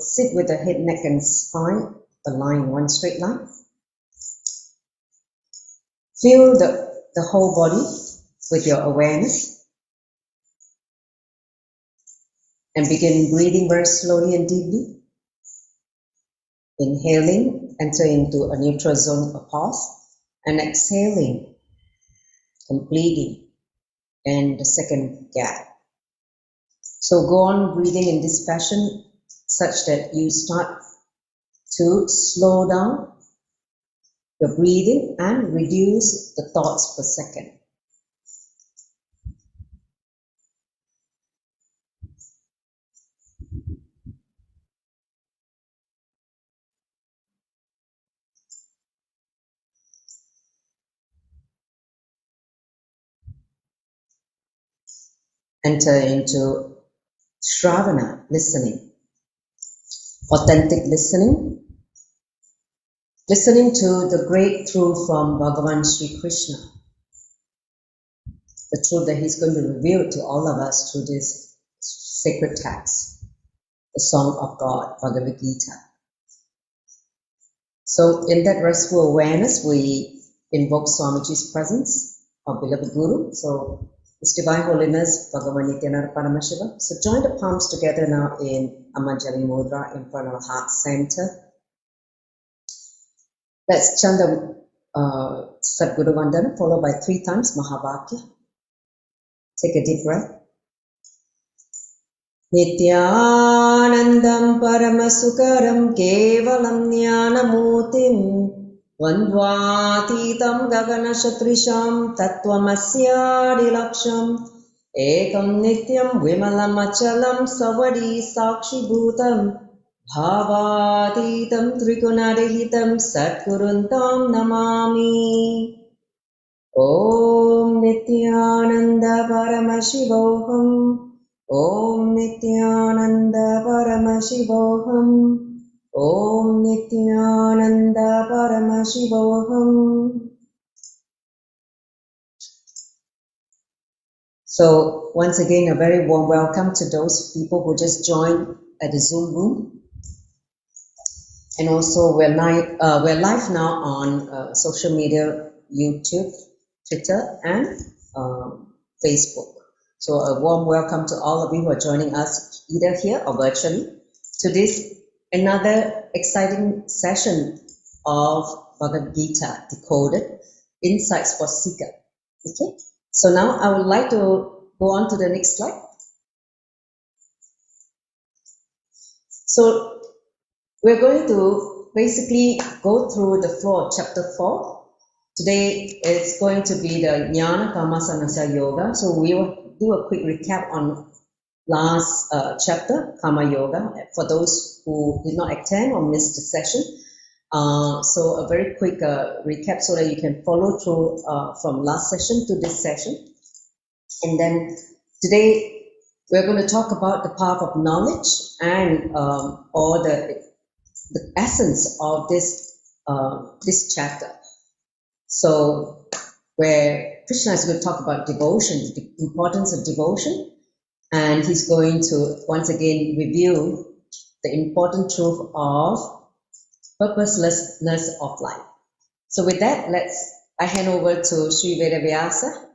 sit with the head, neck and spine aligned in one straight line. Feel the whole body with your awareness. And begin breathing very slowly and deeply. Inhaling, enter into a neutral zone of pause. And exhaling, completing, and the second gap. So go on breathing in this fashion such that you start to slow down your breathing and reduce the thoughts per second. Enter into Sravana, listening, authentic listening, listening to the great truth from Bhagavan Sri Krishna, the truth that he's going to reveal to all of us through this sacred text, the Song of God, Bhagavad Gita. So in that restful awareness, we invoke Swamiji's presence, our beloved Guru. So His Divine Holiness, Bhagavan Nithyananda. So join the palms together now in Amajali Mudra in front of our heart center. Let's chant the Sadguru Vandana, followed by 3 times Mahavakya. Take a deep breath. Nithyanandam Paramasukaram Kevalam Jnanamutim Vandvatitam Gagana Shatrisham Tattvamasya Ekam Nityam Vimalam Achalam Savadi Sakshi Bhutam Bhavatitam Trigunarihitam Satguruntam Namami. Om Nithyananda Paramashivoham. Om Nithyananda Paramashivoham. Om Nithyananda Paramashivoham. So once again, a very warm welcome to those people who just joined at the Zoom room. And also we're live now on social media, YouTube, Twitter, and Facebook. So a warm welcome to all of you who are joining us either here or virtually to this another exciting session of Bhagavad Gita Decoded, Insights for Seeker. Okay, so now I would like to go on to the next slide. So we're going to basically go through the flow of chapter 4. Today it's going to be the Jñānakarmasannyasa Yoga. So we will do a quick recap on last chapter, Karma Yoga, for those who did not attend or missed the session. So a very quick recap so that you can follow through from last session to this session. And then today we're going to talk about the path of knowledge and or the essence of this chapter. So where Krishna is going to talk about devotion, the importance of devotion, and he's going to once again review the important truth of purposelessness of life. So with that, I hand over to Sri Vedavyasa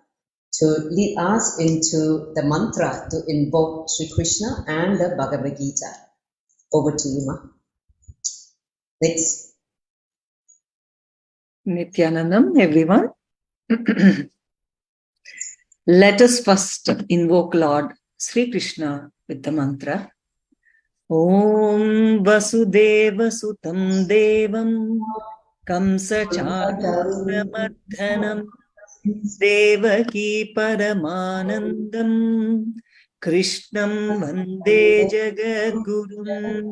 to lead us into the mantra to invoke Sri Krishna and the Bhagavad Gita. Over to you, Ma. Next. Nithyanandam, everyone. Let us first invoke Lord Sri Krishna with the mantra. Om Vasudeva Sutam Devam Kamsa-Chanakramardhanam Devaki Paramanandam Krishnam Vande Jagadgurum.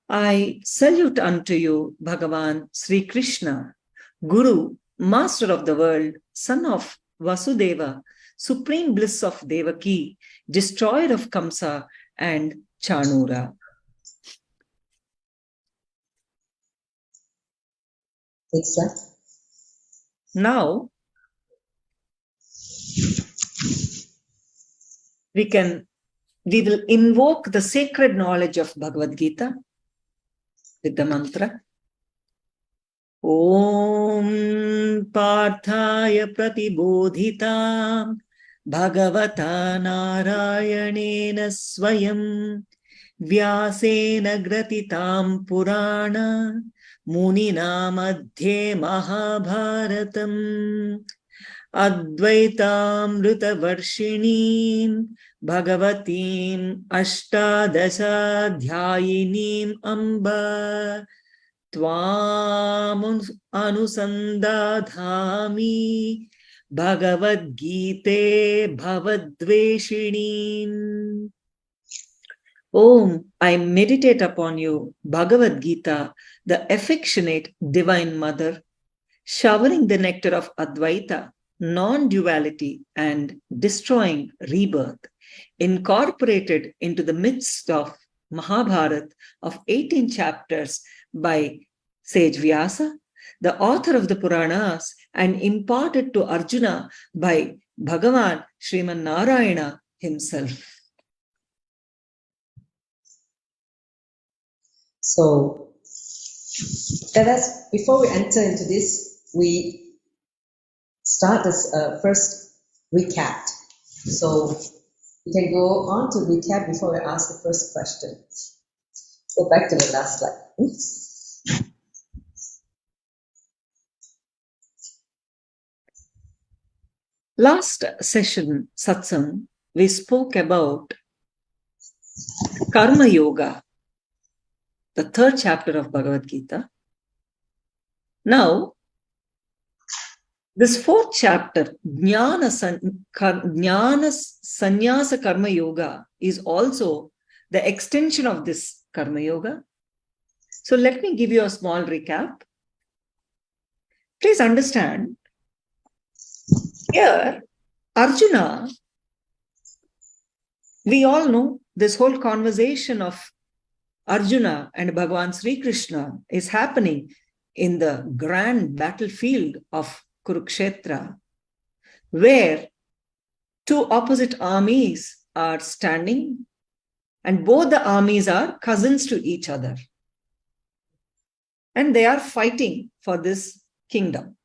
I salute unto you, Bhagavan Sri Krishna, Guru, Master of the world, Son of Vasudeva, Supreme Bliss of Devaki, Destroyer of Kamsa and Chanura. Next slide. Now, we can we will invoke the sacred knowledge of Bhagavad Gita with the mantra. Om Parthaya Pratibodhitam Bhagavata Narayanena Swayam Vyasena Gratitam Purana Munina Madhye Mahabharatam Advaitamrita Varshinim Bhagavatim Ashtadasha Dhyayinim Amba Tvam Anusandadhami Bhagavad Gita Bhavadveshinim. Om, I meditate upon you, Bhagavad Gita, the affectionate Divine Mother, showering the nectar of Advaita, non-duality, and destroying rebirth, incorporated into the midst of Mahabharata of 18 chapters by sage Vyasa, the author of the Puranas, and imparted to Arjuna by Bhagavan Sriman Narayana himself. So, let us, before we enter into this, we start this first recap. So, we can go on to recap before we ask the first question. Go back to the last slide. Oops. Last session, satsang, we spoke about Karma Yoga, the third chapter of Bhagavad Gita. Now, this fourth chapter, Jñānakarmasannyasa Karma Yoga, is also the extension of this Karma Yoga. So let me give you a small recap. Please understand, here, Arjuna, we all know this whole conversation of Arjuna and Bhagavan Sri Krishna is happening in the grand battlefield of Kurukshetra, where two opposite armies are standing, and both the armies are cousins to each other. And they are fighting for this kingdom.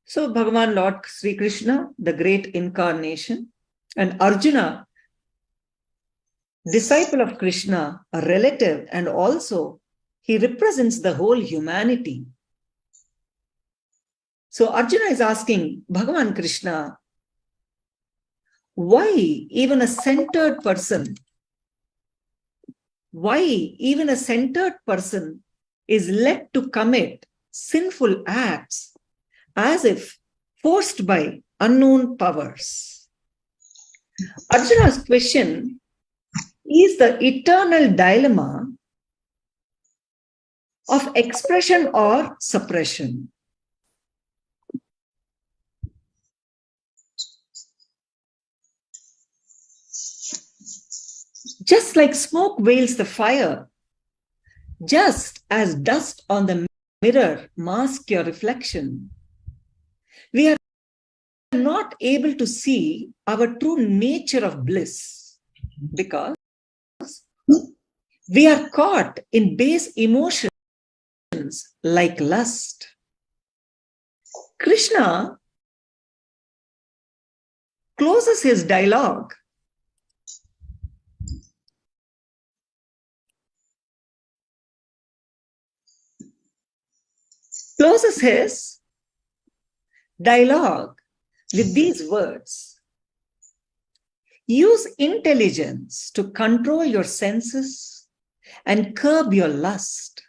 So Bhagavan Lord Sri Krishna, the great incarnation, and Arjuna, disciple of Krishna, a relative, and also he represents the whole humanity. So Arjuna is asking Bhagavan Krishna, why even a centered person is led to commit sinful acts as if forced by unknown powers? Arjuna's question is the eternal dilemma of expression or suppression. Just like smoke veils the fire, just as dust on the mirror masks your reflection, we are not able to see our true nature of bliss because we are caught in base emotions like lust. Krishna closes his dialogue with these words: use intelligence to control your senses and curb your lust,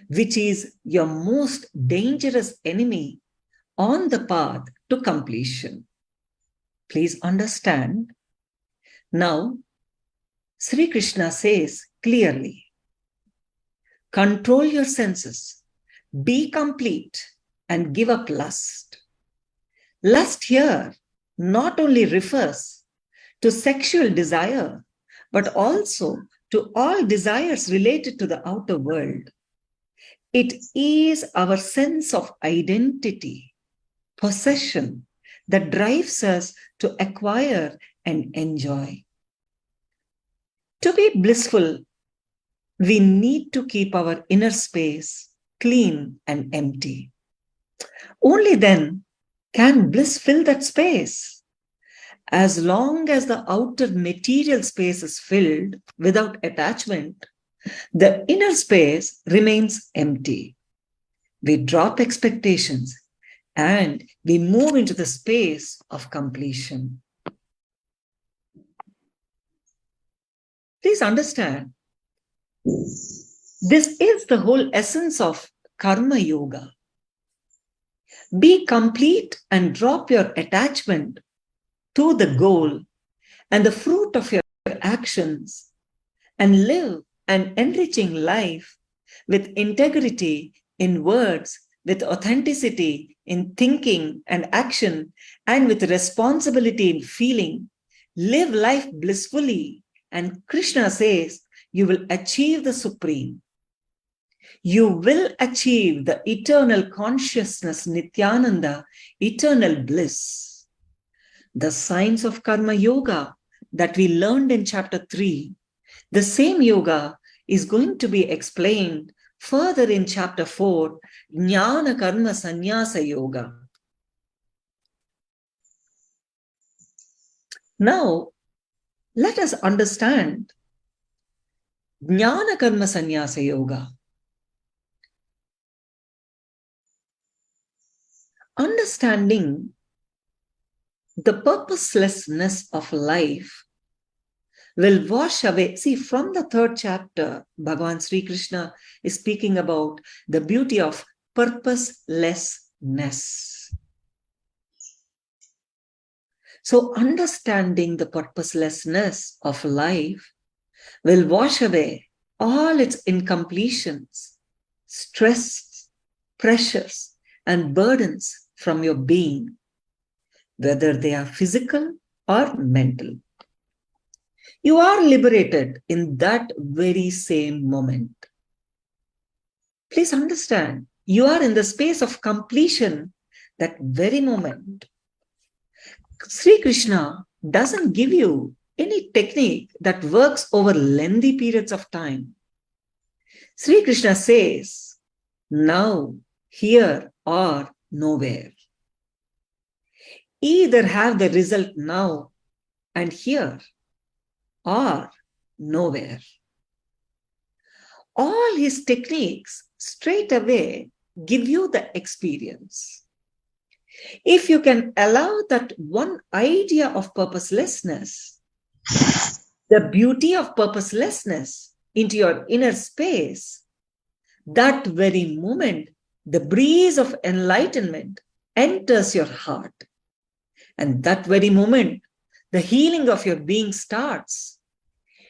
which is your most dangerous enemy on the path to completion. Please understand. Now, Sri Krishna says clearly, control your senses, be complete, and give up lust. Lust here not only refers to sexual desire, but also to all desires related to the outer world. It is our sense of identity, possession, that drives us to acquire and enjoy. To be blissful, we need to keep our inner space clean and empty. Only then can bliss fill that space. As long as the outer material space is filled without attachment, the inner space remains empty. We drop expectations and we move into the space of completion. Please understand, this is the whole essence of Karma Yoga. Be complete and drop your attachment to the goal and the fruit of your actions, and live an enriching life with integrity in words, with authenticity in thinking and action, and with responsibility in feeling. Live life blissfully, and Krishna says you will achieve the supreme. You will achieve the eternal consciousness, Nithyananda, eternal bliss. The science of Karma Yoga that we learned in chapter 3, the same yoga is going to be explained further in chapter 4, Jñānakarmasannyasa Yoga. Now, let us understand Jñānakarmasannyasa Yoga. Understanding the purposelessness of life will wash away. See, from the 3rd chapter, Bhagavan Sri Krishna is speaking about the beauty of purposelessness. So understanding the purposelessness of life will wash away all its incompletions, stress, pressures, and burdens from your being, whether they are physical or mental. You are liberated in that very same moment. Please understand, you are in the space of completion that very moment. Sri Krishna doesn't give you any technique that works over lengthy periods of time. Sri Krishna says, now, here, or nowhere. Either have the result now and here, or nowhere. All his techniques straight away give you the experience. If you can allow that one idea of purposelessness, the beauty of purposelessness into your inner space, that very moment, the breeze of enlightenment enters your heart. And that very moment, the healing of your being starts.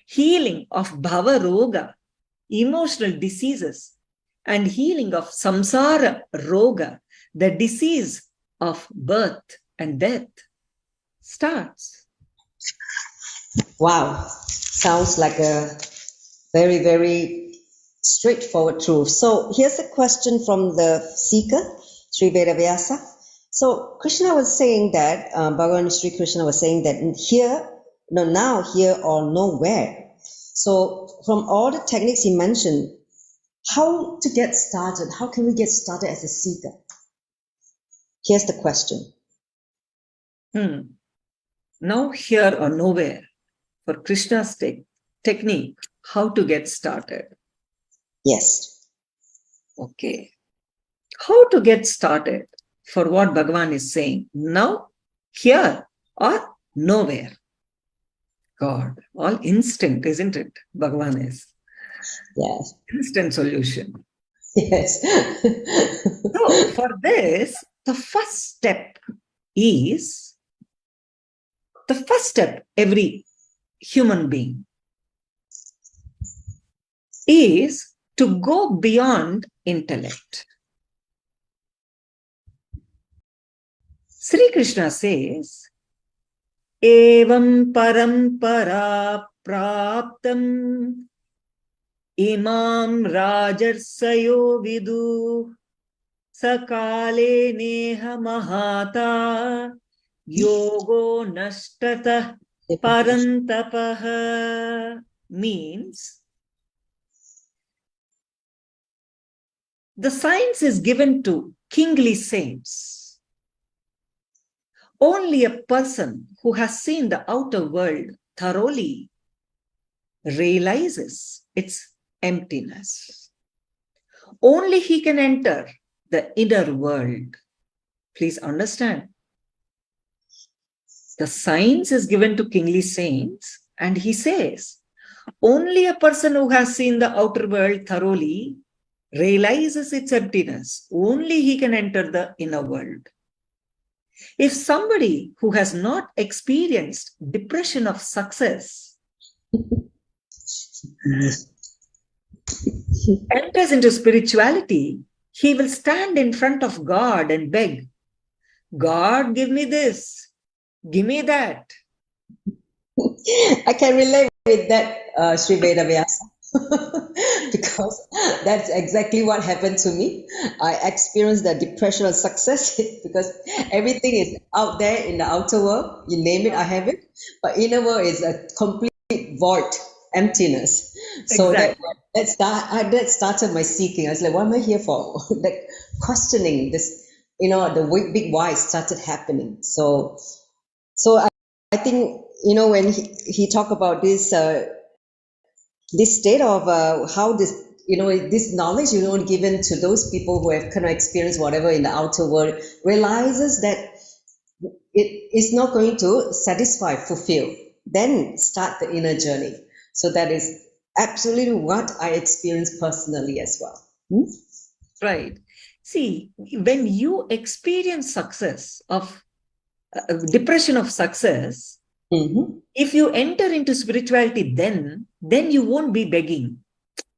Healing of bhava roga, emotional diseases, and healing of samsara roga, the disease of birth and death, starts. Wow, sounds like a very, very straightforward truth. So here's a question from the seeker, Sri Vedavyasa. So Krishna was saying that, Bhagavan Sri Krishna was saying that here, no, now, here, or nowhere. So from all the techniques he mentioned, how to get started? How can we get started as a seeker? Here's the question. Now, here, or nowhere, for Krishna's technique, how to get started? Yes. Okay. How to get started for what Bhagavan is saying? Now, here, or nowhere. God, all instant, isn't it? Bhagavan is. Yes. Instant solution. Yes. So, for this, the first step, every human being is to go beyond intellect. Sri Krishna says, Evam parampara praptam imam rajarsayo vidu sakale neha mahata yogo nashtata parantapaha means the science is given to kingly saints. Only a person who has seen the outer world thoroughly realizes its emptiness. Only he can enter the inner world. Please understand. The science is given to kingly saints, and he says, only a person who has seen the outer world thoroughly realizes its emptiness. Only he can enter the inner world. If somebody who has not experienced depression of success enters into spirituality, he will stand in front of God and beg, God, give me this, give me that. I can relate with that, Sri Vedavyasa, because that's exactly what happened to me. I experienced the depression of success because everything is out there in the outer world. You name it, I have it. But inner world is a complete void, emptiness. So Exactly. that started my seeking. I was like, what am I here for? Like questioning this, the big why started happening. So I think, when he talked about this state of how this, this knowledge, given to those people who have kind of experienced whatever in the outer world, realizes that it is not going to satisfy, fulfill, then start the inner journey. So that is absolutely what I experienced personally as well. Right. See, when you experience success of depression of success, if you enter into spirituality, then you won't be begging.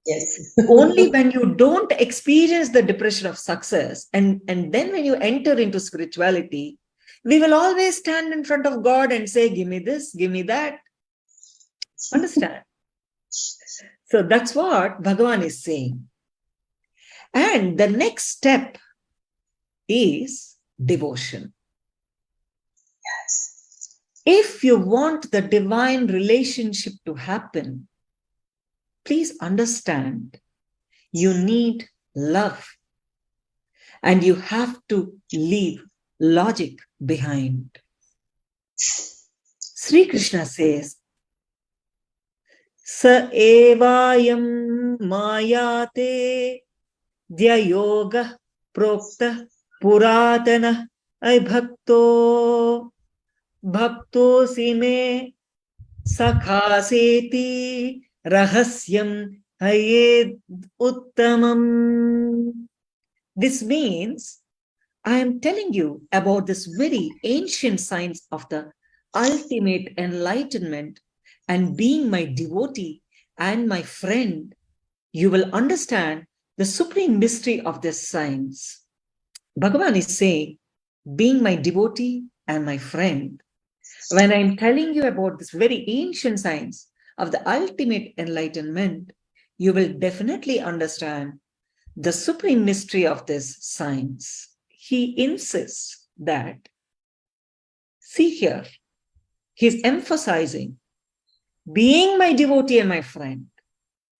Yes. Only when you don't experience the depression of success, and then when you enter into spirituality, we will always stand in front of God and say, give me this, give me that. Understand? So that's what Bhagavan is saying. And the next step is devotion. Yes. If you want the divine relationship to happen, please understand, you need love. And you have to leave logic behind. Sri Krishna says, 𝐿𝐸𝐴𝐳 mayate 𝐿𝐸𝐺 prokta puratana bhakto bhaktosi me sakhaseti rahasyam 𝐿𝐸𝐴𝐧𝐷𝐸. This means I am telling you about this very ancient science of the ultimate enlightenment, and being my devotee and my friend, you will understand the supreme mystery of this science. Bhagavan is saying, being my devotee and my friend, when I'm telling you about this very ancient science of the ultimate enlightenment, you will definitely understand the supreme mystery of this science. He insists that, see here, he's emphasizing being my devotee and my friend.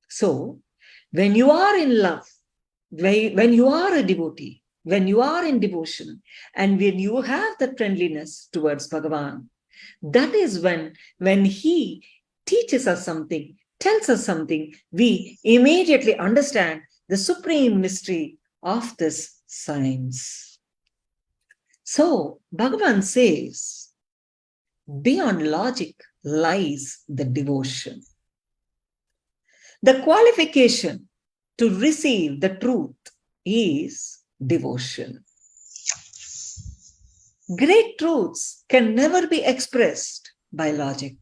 So, when you are in love, when you are a devotee, when you are in devotion, and when you have that friendliness towards Bhagavan, that is when he teaches us something, tells us something, we immediately understand the supreme mystery of this science. So, Bhagavan says, beyond logic lies the devotion. The qualification to receive the truth is devotion. Great truths can never be expressed by logic,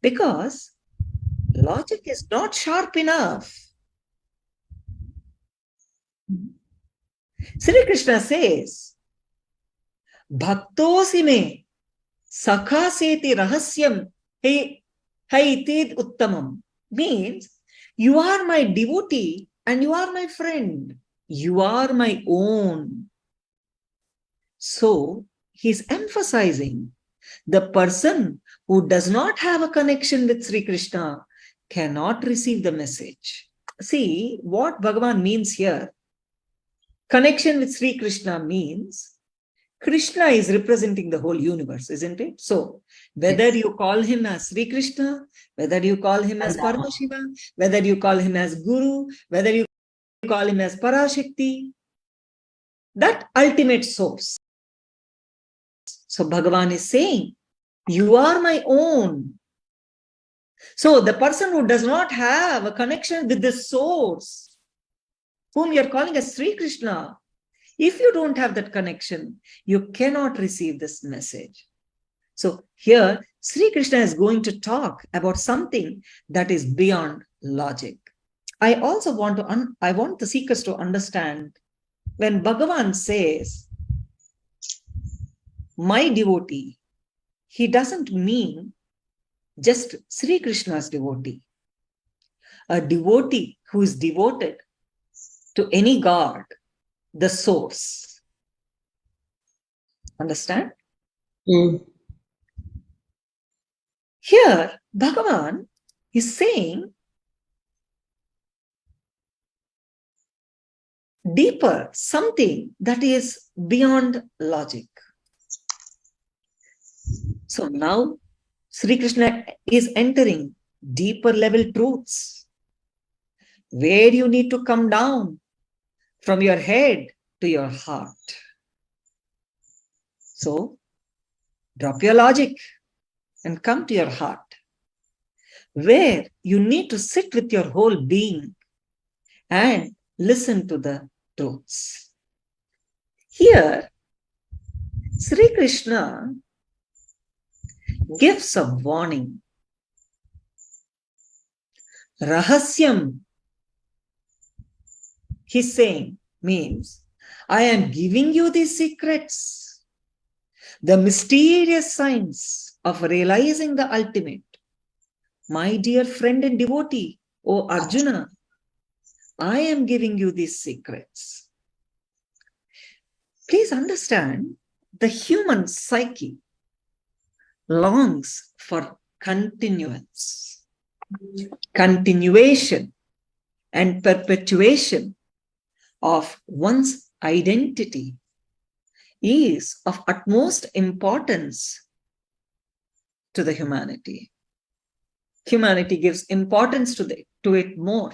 because logic is not sharp enough. Sri Krishna says, Bhaktosi me sakhaseti rahasyam 𝐿𝐸𝐴𝐧𝐷𝐸 uttamam, means you are my devotee and you are my friend. You are my own. So he's emphasizing the person who does not have a connection with Sri Krishna cannot receive the message. See, what Bhagavan means here, connection with Sri Krishna means Krishna is representing the whole universe, isn't it? So, whether you call him as Sri Krishna, whether you call him as Paramashiva, whether you call him as Guru, whether you call him as Parashakti, that ultimate source. So, Bhagavan is saying, you are my own. So, the person who does not have a connection with the source, whom you are calling as Sri Krishna, if you don't have that connection, you cannot receive this message. So here, Sri Krishna is going to talk about something that is beyond logic. I also want the seekers to understand when Bhagavan says, my devotee, he doesn't mean just Sri Krishna's devotee. A devotee who is devoted to any god, the source. Understand? Here, Bhagavan is saying deeper, something that is beyond logic. So now, Sri Krishna is entering deeper level truths, where you need to come down from your head to your heart. So, drop your logic and come to your heart, where you need to sit with your whole being and listen to the truths. Here, Sri Krishna gives a warning. Rahasyam, he's saying, means, I am giving you these secrets, the mysterious science of realizing the ultimate. My dear friend and devotee, O Arjuna, I am giving you these secrets. Please understand, the human psyche longs for continuance, continuation, and perpetuation of one's identity is of utmost importance to the humanity. Humanity gives importance to it more,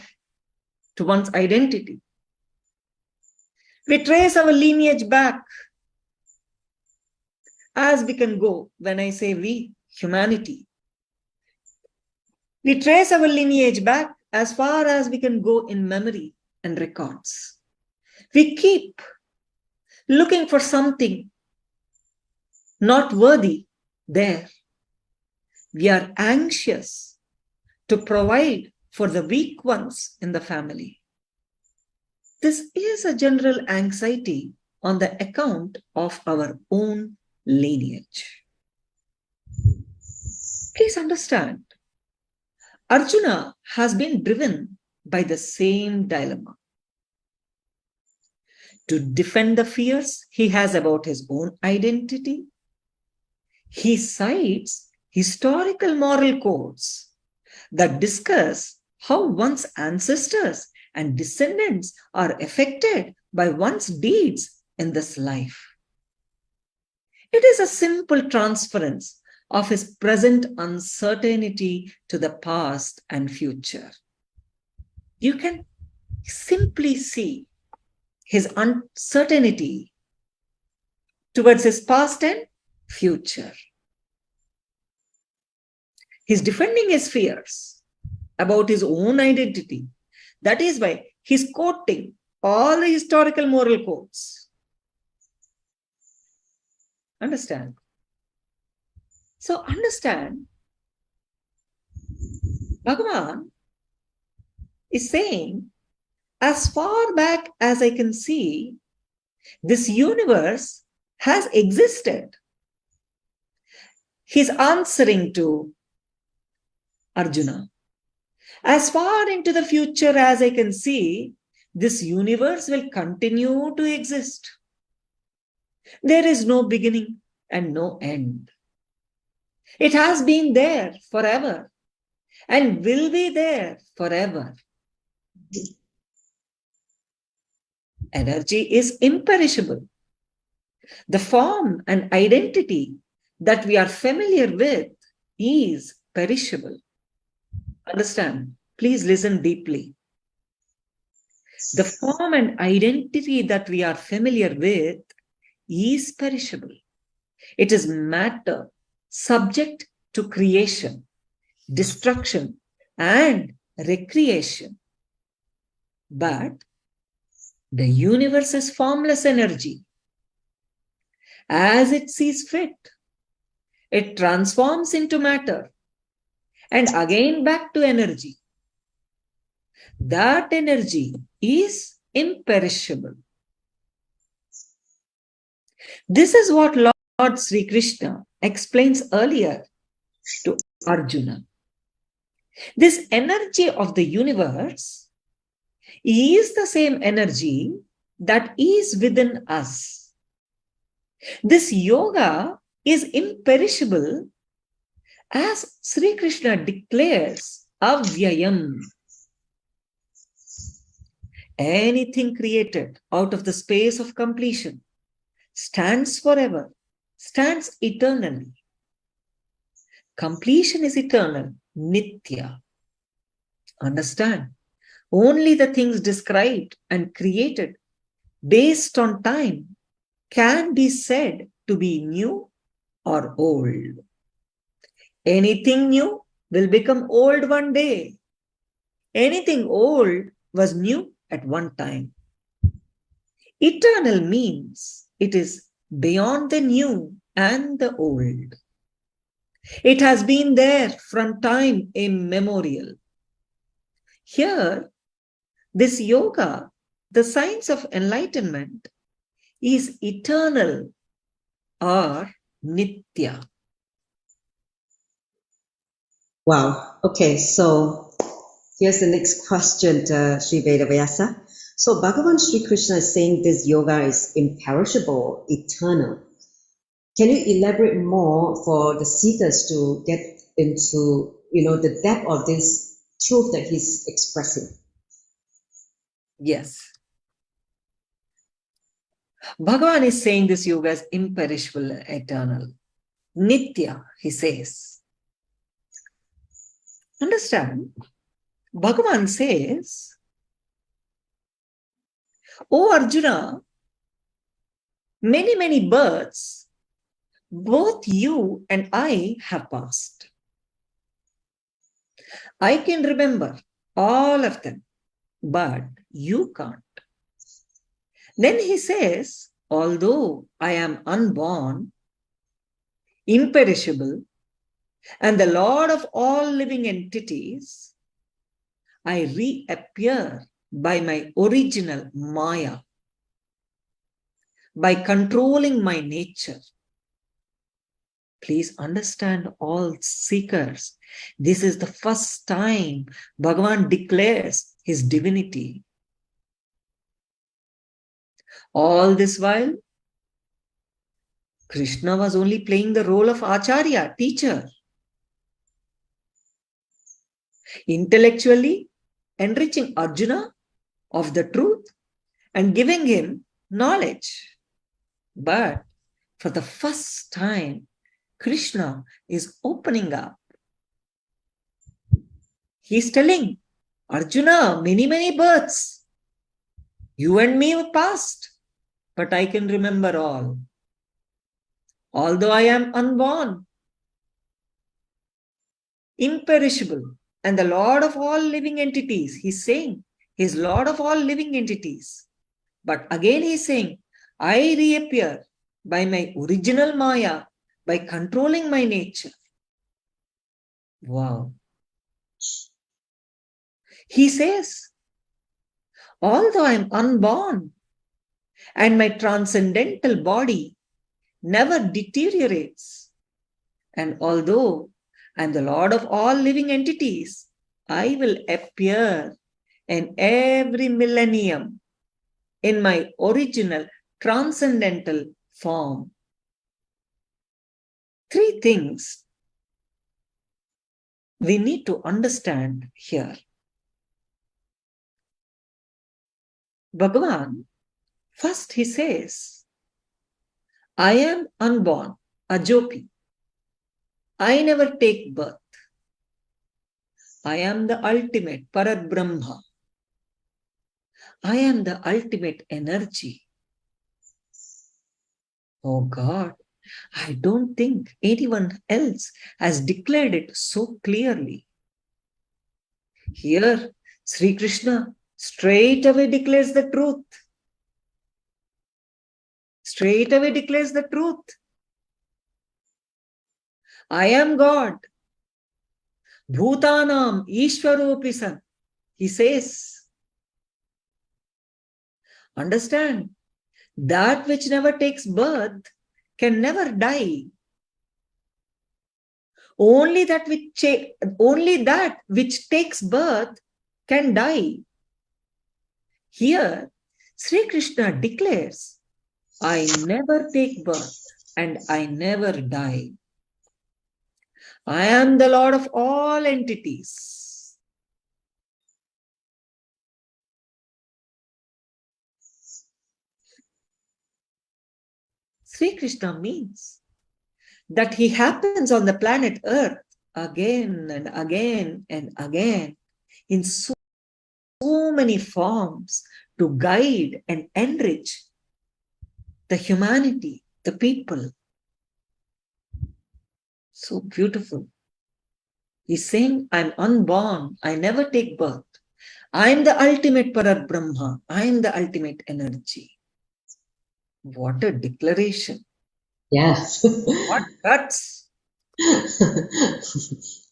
to one's identity. We trace our lineage back as we can go. When I say we, humanity, we trace our lineage back as far as we can go in memory and records. We keep looking for something not worthy there. We are anxious to provide for the weak ones in the family. This is a general anxiety on the account of our own lineage. Please understand, Arjuna has been driven by the same dilemma. To defend the fears he has about his own identity, he cites historical moral codes that discuss how one's ancestors and descendants are affected by one's deeds in this life. It is a simple transference of his present uncertainty to the past and future. You can simply see his uncertainty towards his past and future. He's defending his fears about his own identity. That is why he's quoting all the historical moral codes. Understand? So understand, Bhagavan is saying, as far back as I can see, this universe has existed. He's answering to Arjuna. As far into the future as I can see, this universe will continue to exist. There is no beginning and no end. It has been there forever and will be there forever. Energy is imperishable. The form and identity that we are familiar with is perishable. Understand? Please listen deeply. The form and identity that we are familiar with is perishable. It is matter subject to creation, destruction, and recreation. But the universe is formless energy. As it sees fit, it transforms into matter and again back to energy. That energy is imperishable. This is what Lord Sri Krishna explains earlier to Arjuna. This energy of the universe is the same energy that is within us. This yoga is imperishable, as Sri Krishna declares 𝐵𝐴𝐴𝐵. Anything created out of the space of completion stands forever, stands eternally. Completion is eternal, Nithya. Understand? Only the things described and created based on time can be said to be new or old. Anything new will become old one day. Anything old was new at one time. Eternal means it is beyond the new and the old. It has been there from time immemorial. Here, this yoga, the science of enlightenment, is eternal or Nithya. Wow. Okay, so here's the next question, Sri Vedavyasa. So Bhagavan Sri Krishna is saying this yoga is imperishable, eternal. Can you elaborate more for the seekers to get into, the depth of this truth that he's expressing? Yes. Bhagavan is saying this yoga is imperishable, eternal. Nithya, he says. Understand? Bhagavan says, "O Arjuna, many, many births, both you and I have passed. I can remember all of them, but you can't." Then he says, "Although I am unborn, imperishable, and the Lord of all living entities, I reappear by my original Maya, by controlling my nature." Please understand, all seekers, this is the first time Bhagavan declares his divinity. All this while, Krishna was only playing the role of Acharya, teacher. Intellectually enriching Arjuna of the truth and giving him knowledge. But for the first time, Krishna is opening up. He's telling Arjuna, many, many births. You and me have passed, but I can remember all. Although I am unborn, imperishable, and the Lord of all living entities, he's saying, he's Lord of all living entities. But again he's saying, I reappear by my original Maya, by controlling my nature. Wow. He says, although I am unborn and my transcendental body never deteriorates, and although I am the Lord of all living entities, I will appear in every millennium in my original transcendental form. Three things we need to understand here. Bhagavan, first he says, I am unborn, ajopi. I never take birth. I am the ultimate Parabrahma. I am the ultimate energy. Oh God, I don't think anyone else has declared it so clearly. Here, Sri Krishna straight away declares the truth. Straight away declares the truth. I am God. Bhutanam Ishvaropi San. He says, understand, that which never takes birth can never die. Only that which takes birth can die. Here, Sri Krishna declares, I never take birth and I never die. I am the Lord of all entities. Sri Krishna means that he happens on the planet Earth again and again and again in so many forms to guide and enrich the humanity, the people. So beautiful. He's saying, I'm unborn. I never take birth. I'm the ultimate Parabrahma. I'm the ultimate energy. What a declaration. Yeah. What guts.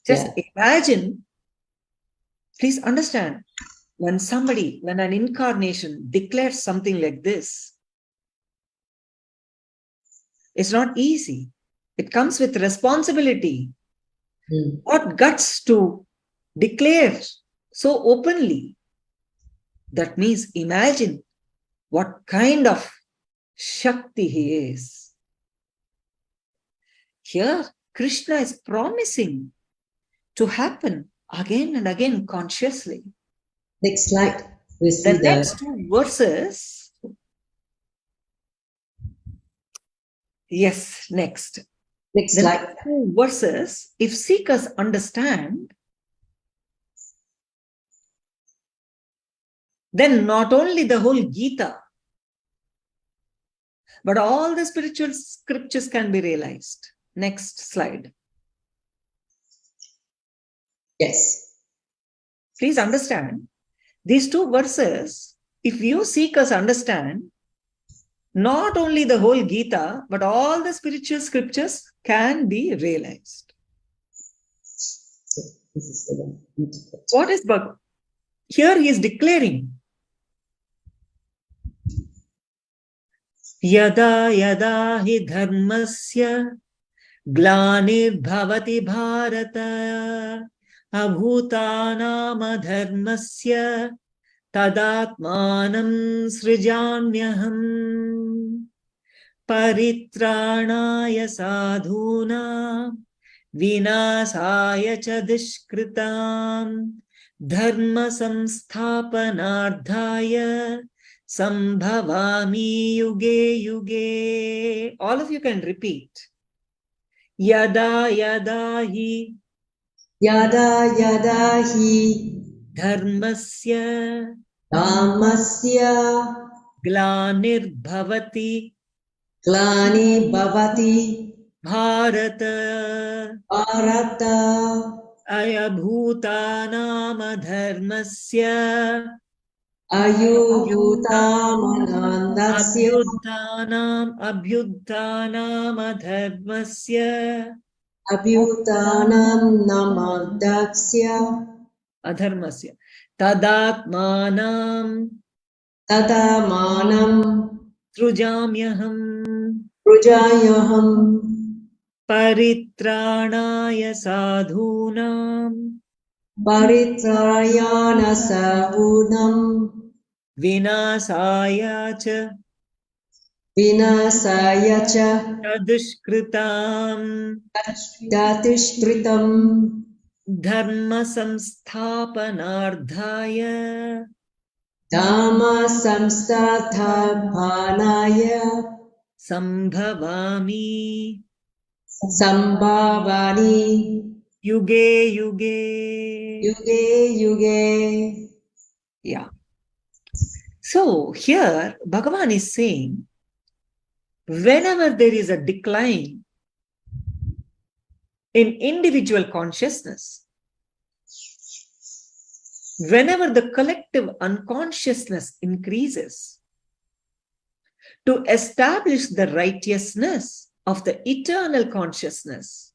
Just imagine, please understand, when an incarnation declares something like this, it's not easy. It comes with responsibility. What guts to declare so openly. That means imagine what kind of Shakti he is. Here, Krishna is promising to happen again and again consciously. Next slide. We see the next two verses. Yes, next. Next slide. Next two verses, if seekers understand, then not only the whole Gita, but all the spiritual scriptures can be realized. Next slide. Yes. Please understand, these two verses, if you seekers understand, not only the whole Gita, but all the spiritual scriptures can be realized. What is Bhagavad? Here he is declaring, Yada yada hi dharmasya glanir-bhavati bharata abhutanam adharmasya tadatmanam srijanyaham paritranaya sadhuna vinasaya cha dushkritam dharma samsthapanardhaya sambhavami yuge yuge. All of you can repeat. Yada yada hi dharmasya glanir-bhavati bharata ayabhutanam adharmasya abhyudhanam adharmasya adharmasya tadatmanam srujamyaham paritranaya sadhunam vinasaya cha vinasaya cha Dushkritam Datishkritam Dharma Samsthapanardhaya Dhamma Samstathapanaya Sambhavami Sambhavani Yuge Yuge. Yuge Yuge. Yeah. So here Bhagavan is saying, whenever there is a decline in individual consciousness, whenever the collective unconsciousness increases, to establish the righteousness of the eternal consciousness,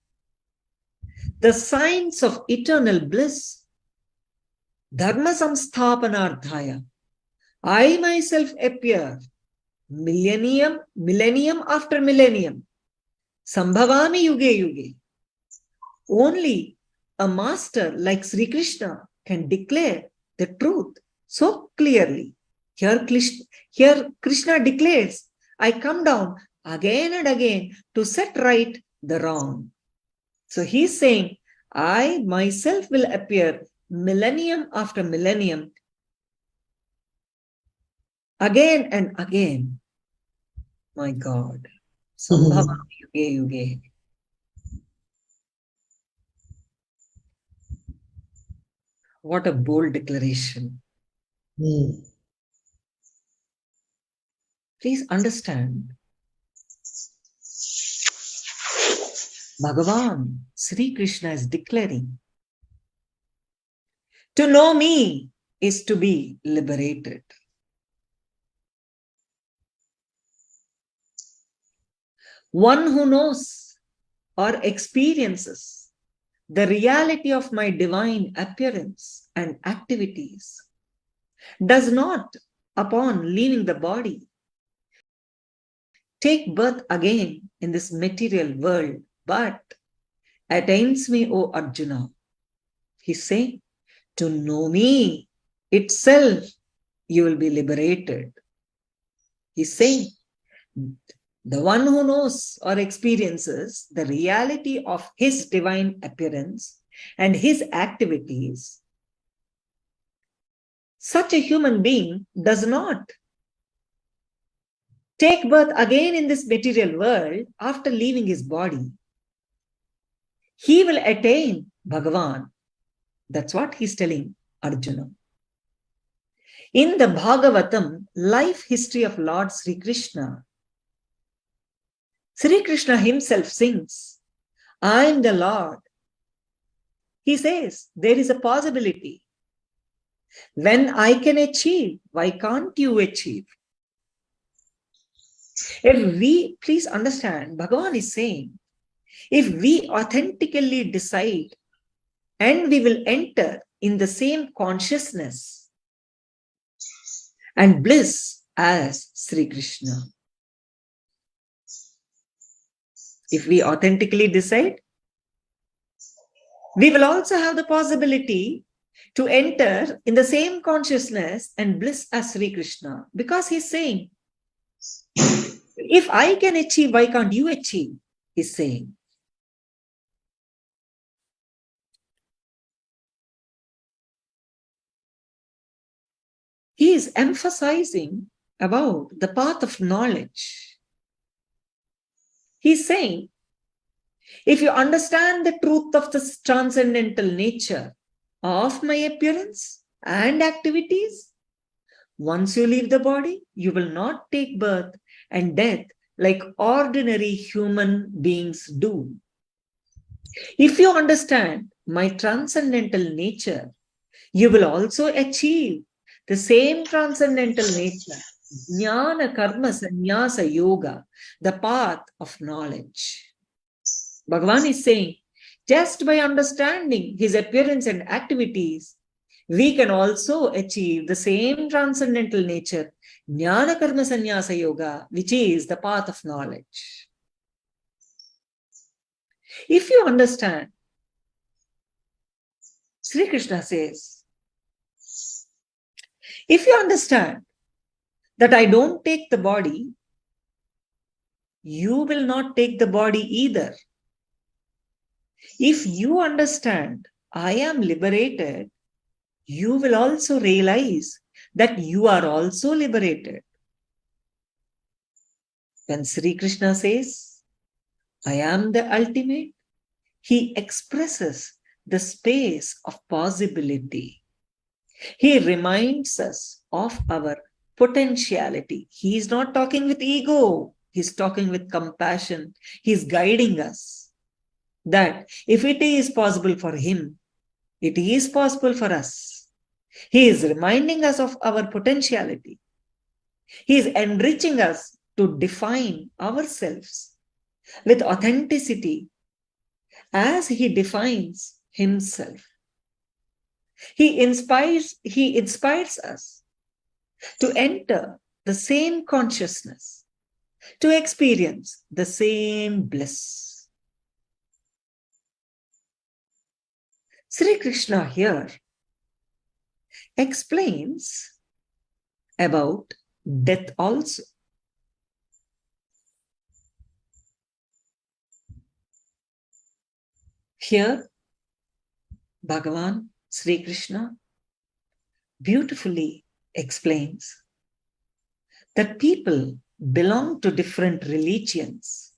the signs of eternal bliss, dharma samsthapanardhaya, I myself appear millennium after millennium, sambhavami yuge yuge. Only a master like Sri Krishna can declare the truth so clearly. Here Krishna declares, I come down again and again to set right the wrong. So he's saying, I myself will appear millennium after millennium, again and again. My God. Sambhavami yuge yuge. What a bold declaration. Please understand. Bhagavan, Sri Krishna is declaring, to know me is to be liberated. One who knows or experiences the reality of my divine appearance and activities does not, upon leaving the body, take birth again in this material world, but attains me, O Arjuna. He's saying, to know me itself, you will be liberated. He's saying, the one who knows or experiences the reality of his divine appearance and his activities, such a human being does not take birth again in this material world after leaving his body. He will attain Bhagavan. That's what he's telling Arjuna. In the Bhagavatam, life history of Lord Sri Krishna, Sri Krishna himself sings, I am the Lord. He says, there is a possibility. When I can achieve, why can't you achieve? If we, please understand, Bhagavan is saying, if we authentically decide and we will enter in the same consciousness and bliss as Sri Krishna. If we authentically decide, we will also have the possibility to enter in the same consciousness and bliss as Sri Krishna. Because he's saying, if I can achieve, why can't you achieve? He's saying. He is emphasizing about the path of knowledge. He's saying, if you understand the truth of the transcendental nature of my appearance and activities, once you leave the body, you will not take birth and death like ordinary human beings do. If you understand my transcendental nature, you will also achieve the same transcendental nature, Jñānakarmasannyasa Yoga, the path of knowledge. Bhagavan is saying, just by understanding his appearance and activities, we can also achieve the same transcendental nature, Jñānakarmasannyasa Yoga, which is the path of knowledge. If you understand, Sri Krishna says, if you understand that I don't take the body you will not take the body either. If you understand, I am liberated, you will also realize that you are also liberated. When Sri Krishna says, I am the ultimate, he expresses the space of possibility. He reminds us of our potentiality. He is not talking with ego. He's talking with compassion. He's guiding us that if it is possible for him, it is possible for us. He is reminding us of our potentiality. He is enriching us to define ourselves with authenticity as he defines himself. He inspires us to enter the same consciousness, to experience the same bliss. Sri Krishna here explains about death also. Here, Bhagavan Sri Krishna beautifully explains that people belong to different religions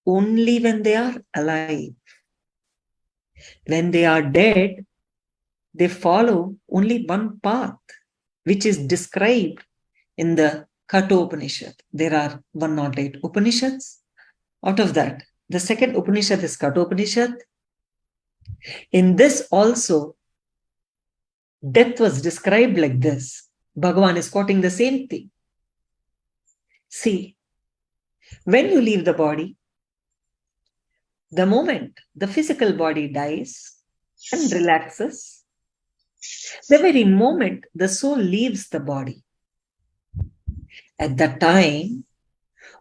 only when they are alive. When they are dead, they follow only one path, which is described in the Kathopanishad. There are 108 Upanishads. Out of that, the second Upanishad is Kathopanishad. In this also, death was described like this. Bhagavan is quoting the same thing. See, when you leave the body, the moment the physical body dies and relaxes, the very moment the soul leaves the body, at that time,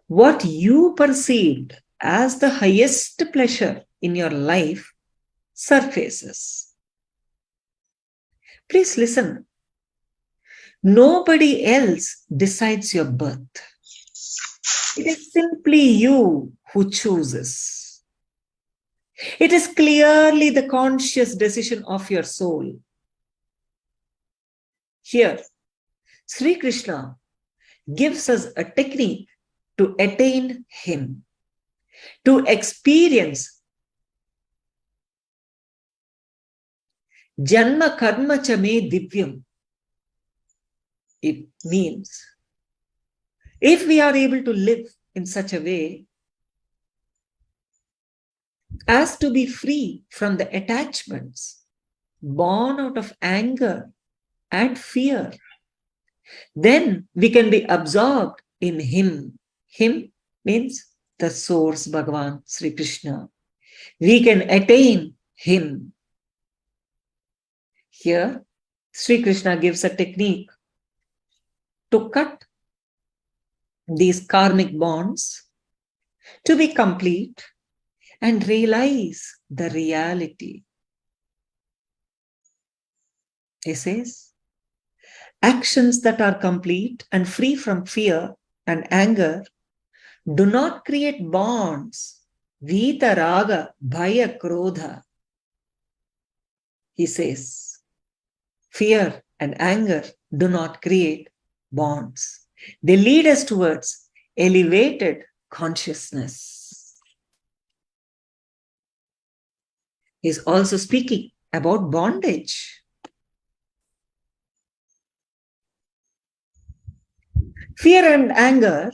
what you perceived as the highest pleasure in your life surfaces. Please listen. Nobody else decides your birth. It is simply you who chooses. It is clearly the conscious decision of your soul. Here, Sri Krishna gives us a technique to attain him, to experience Jñānakarmasannyasa divyam. It means, if we are able to live in such a way as to be free from the attachments born out of anger and fear, then we can be absorbed in him. Him means the source, Bhagavan Sri Krishna. We can attain him. Here, Sri Krishna gives a technique to cut these karmic bonds, to be complete and realize the reality. He says, actions that are complete and free from fear and anger do not create bonds. Vita raga bhaya krodha. He says, fear and anger do not create bonds. They lead us towards elevated consciousness. He's also speaking about bondage. Fear and anger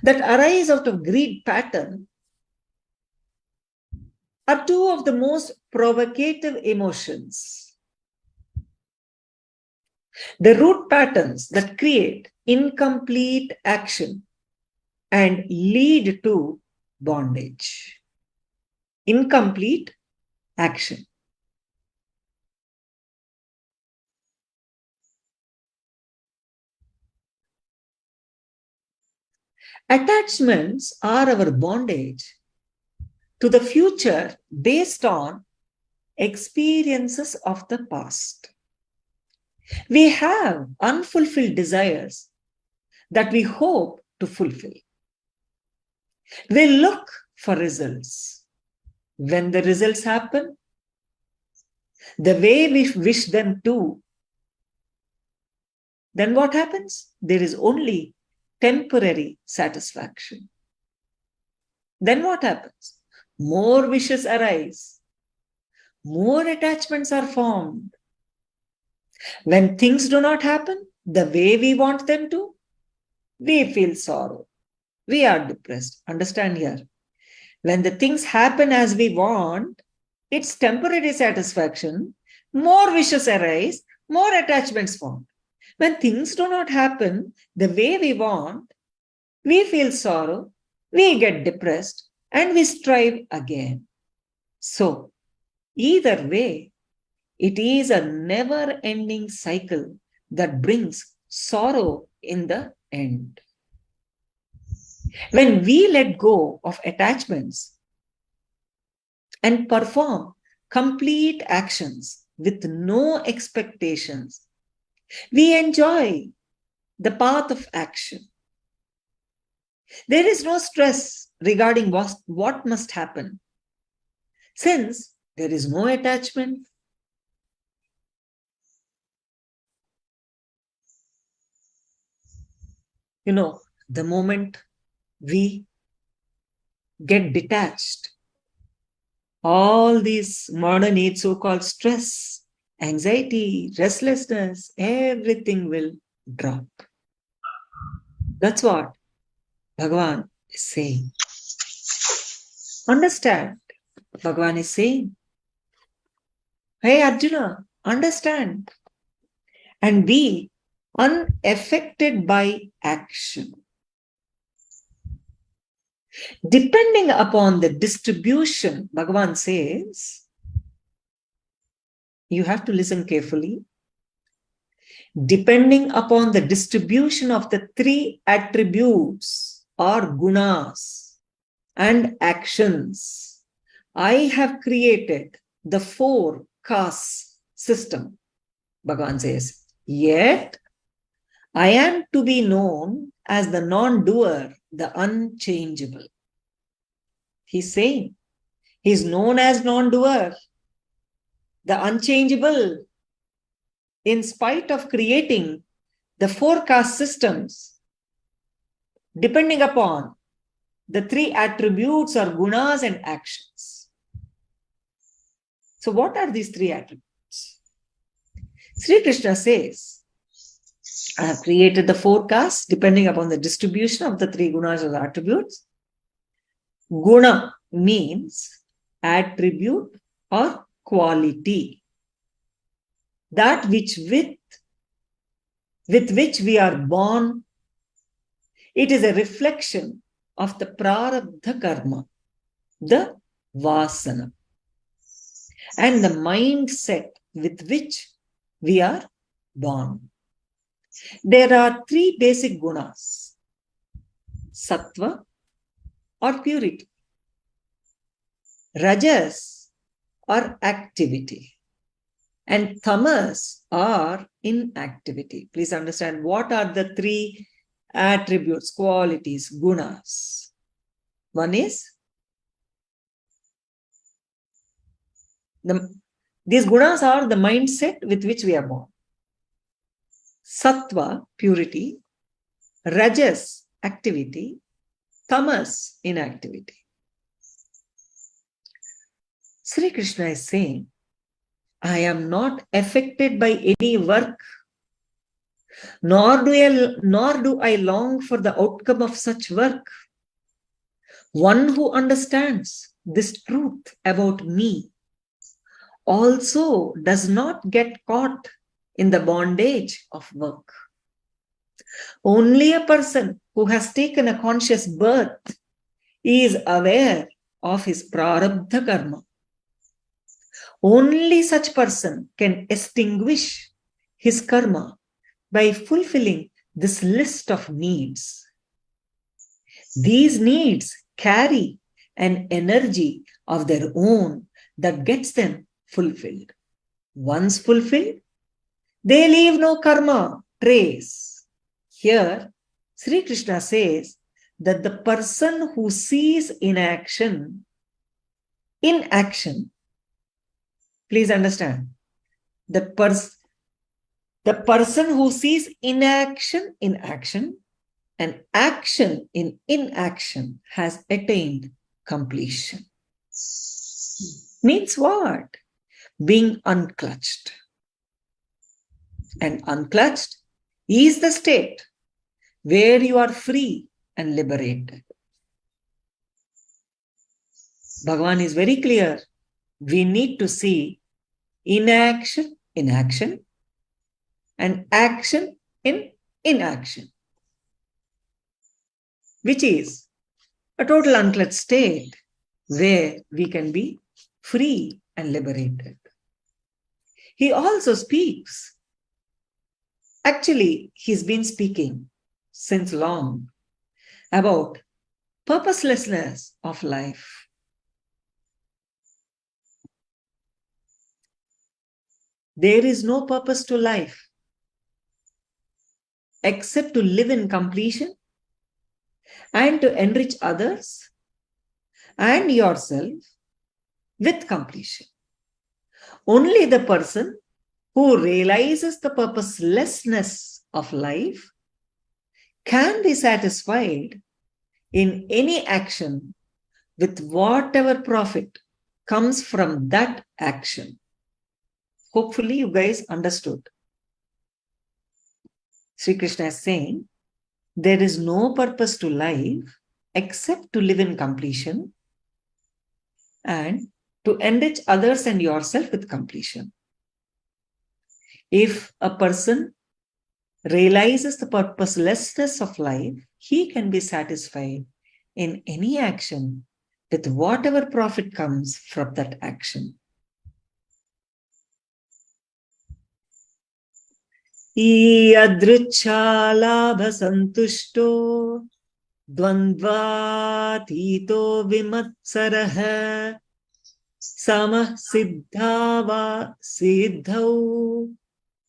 that arise out of greed pattern are two of the most provocative emotions. The root patterns that create incomplete action and lead to bondage. Incomplete action. Attachments are our bondage to the future based on experiences of the past. We have unfulfilled desires that we hope to fulfill. We look for results. When the results happen, the way we wish them to, then what happens? There is only temporary satisfaction. Then what happens? More wishes arise. More attachments are formed. When things do not happen the way we want them to, we feel sorrow. We are depressed. Understand here. When the things happen as we want, it's temporary satisfaction. More wishes arise. More attachments form. When things do not happen the way we want, we feel sorrow, we get depressed, and we strive again. So, either way, it is a never-ending cycle that brings sorrow in the end. When we let go of attachments and perform complete actions with no expectations, we enjoy the path of action. There is no stress regarding what must happen, since there is no attachment. The moment we get detached, all these modern age so-called stress, anxiety, restlessness, everything will drop. That's what Bhagavan is saying. Understand, Bhagavan is saying, hey Arjuna, understand and be unaffected by action. Depending upon the distribution, Bhagavan says, you have to listen carefully. Depending upon the distribution of the three attributes or gunas and actions, I have created the 4 caste system. Bhagavan says, yet I am to be known as the non-doer, the unchangeable. He's saying, he's known as non-doer, the unchangeable, in spite of creating the 4 caste systems, depending upon the 3 attributes or gunas and actions. So what are these 3 attributes? Sri Krishna says, I have created the 4 castes depending upon the distribution of the 3 gunas or attributes. Guna means attribute or quality. That which with which we are born, it is a reflection of the prarabdha karma, the vasana, and the mindset with which we are born. There are 3 basic gunas: sattva or purity, rajas or activity, and tamas or inactivity. Please understand, what are the 3 attributes, qualities, gunas? One is, these gunas are the mindset with which we are born. Sattva, purity; rajas, activity; tamas, inactivity. Sri Krishna is saying, I am not affected by any work, nor do I long for the outcome of such work. One who understands this truth about me also does not get caught in the bondage of work. Only a person who has taken a conscious birth is aware of his prarabdha karma. Only such person can extinguish his karma by fulfilling this list of needs. These needs carry an energy of their own that gets them fulfilled. Once fulfilled, they leave no karma trace. Here, Sri Krishna says that the person who sees inaction, please understand, the person who sees inaction in action and action in inaction has attained completion. Means what? Being unclutched. And unclutched is the state where you are free and liberated. Bhagavan is very clear. We need to see inaction in action and action in inaction, which is a total unclutched state where we can be free and liberated. He also speaks. Actually, he's been speaking since long about purposelessness of life. There is no purpose to life except to live in completion and to enrich others and yourself with completion. Only the person who realizes the purposelessness of life can be satisfied in any action with whatever profit comes from that action. Hopefully you guys understood. Sri Krishna is saying there is no purpose to life except to live in completion and to enrich others and yourself with completion. If a person realizes the purposelessness of life, he can be satisfied in any action with whatever profit comes from that action. Iyadricha labha santushto dvandvatito vimatsaraha samah siddhava siddhau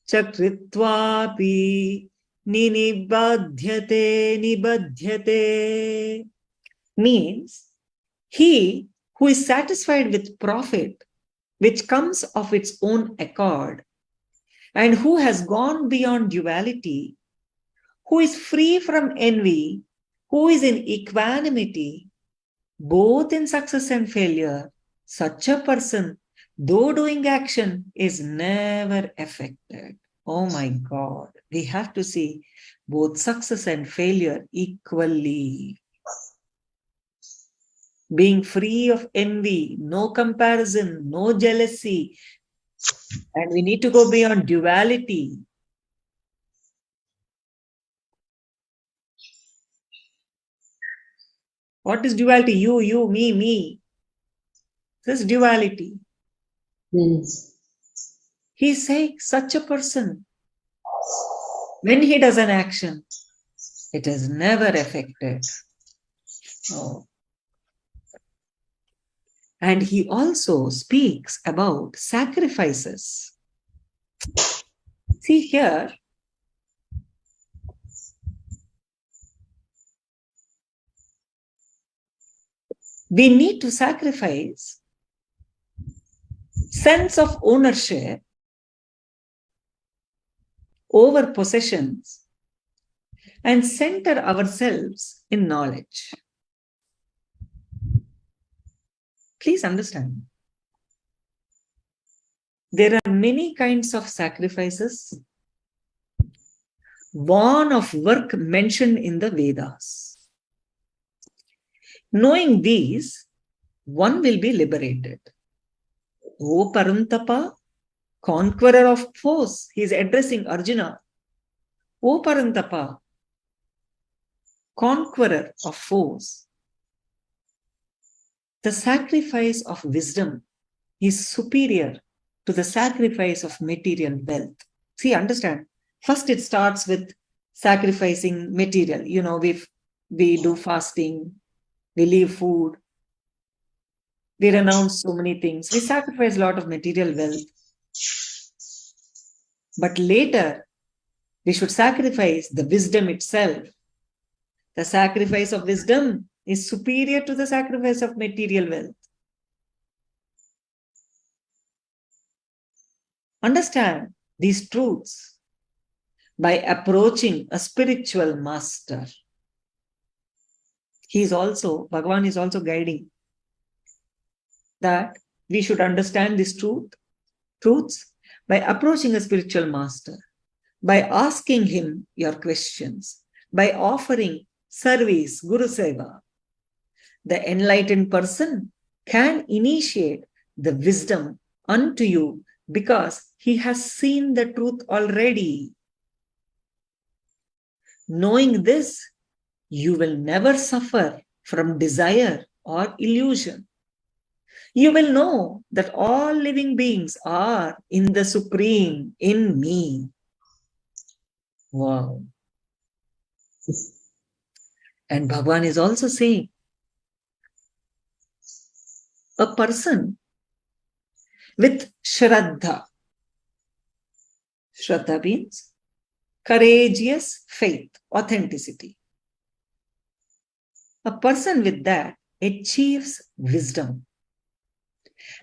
chakritvapi nibadhyate. Means, he who is satisfied with profit which comes of its own accord and who has gone beyond duality, who is free from envy, who is in equanimity, both in success and failure, such a person, though doing action, is never affected. Oh my God, we have to see both success and failure equally. Being free of envy, no comparison, no jealousy, and we need to go beyond duality. What is duality? You, me. This is duality. Yes. He's saying such a person, when he does an action, it is never affected. Oh. And he also speaks about sacrifices. See here, we need to sacrifice sense of ownership over possessions and center ourselves in knowledge. Please understand. There are many kinds of sacrifices, one of work mentioned in the Vedas. Knowing these, one will be liberated. O Parantapa, conqueror of foes, he is addressing Arjuna. O Parantapa, conqueror of foes. The sacrifice of wisdom is superior to the sacrifice of material wealth. See, understand. First, it starts with sacrificing material. You know, we do fasting, we leave food, we renounce so many things. We sacrifice a lot of material wealth. But later, we should sacrifice the wisdom itself The sacrifice of wisdom is superior to the sacrifice of material wealth. Understand these truths by approaching a spiritual master. Bhagavan is also guiding that we should understand these truths by approaching a spiritual master, by asking him your questions, by offering service, Guru Seva. The enlightened person can initiate the wisdom unto you because he has seen the truth already. Knowing this, you will never suffer from desire or illusion. You will know that all living beings are in the Supreme, in me. Wow. And Bhagavan is also saying, a person with Shraddha. Shraddha means courageous faith, authenticity. A person with that achieves wisdom.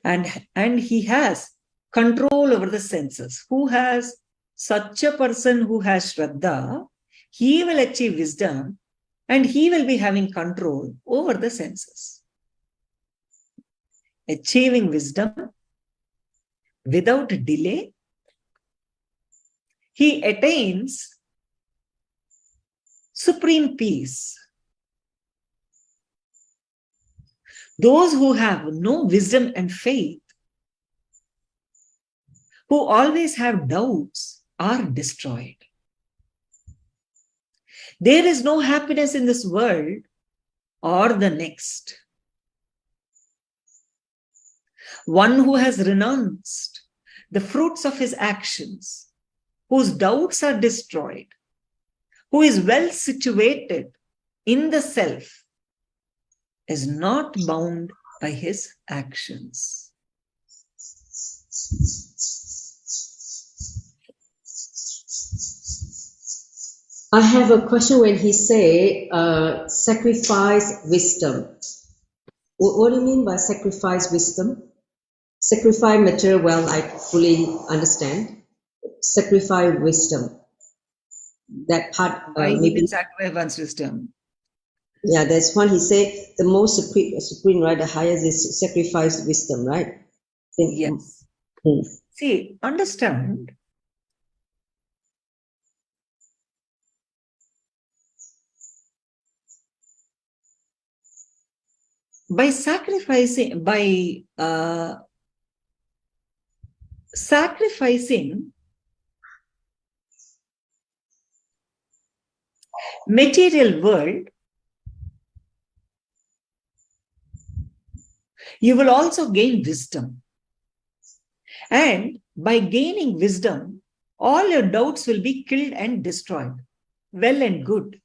And he has control over the senses. Who has such a person who has Shraddha, he will achieve wisdom and he will be having control over the senses. Achieving wisdom without delay, he attains supreme peace. Those who have no wisdom and faith, who always have doubts, are destroyed. There is no happiness in this world or the next. One who has renounced the fruits of his actions, whose doubts are destroyed, who is well situated in the self, is not bound by his actions. I have a question when he say sacrifice wisdom. What do you mean by sacrifice wisdom? Sacrifice material wealth, I fully understand. Sacrifice wisdom. That part, maybe sacrifice one's wisdom. Yeah, there's one he say the most supreme, right? The highest is sacrifice wisdom, right? Yes. See, understand. By sacrificing material world, you will also gain wisdom. And by gaining wisdom, all your doubts will be killed and destroyed. Well and good.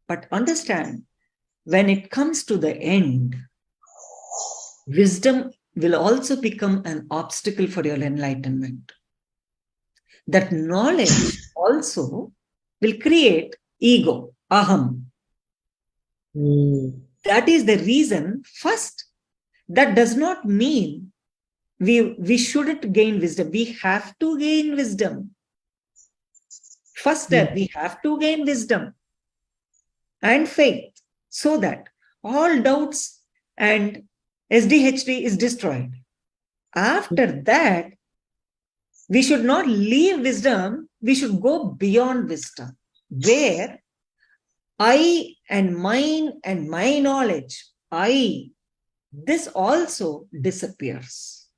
But understand, when it comes to the end, wisdom will also become an obstacle for your enlightenment. That knowledge also will create ego, aham. That is the reason. First, that does not mean we shouldn't gain wisdom. We have to gain wisdom. First step, we have to gain wisdom and faith so that all doubts and SDHD is destroyed. After that, we should not leave wisdom. We should go beyond wisdom, where I and my knowledge, this also disappears.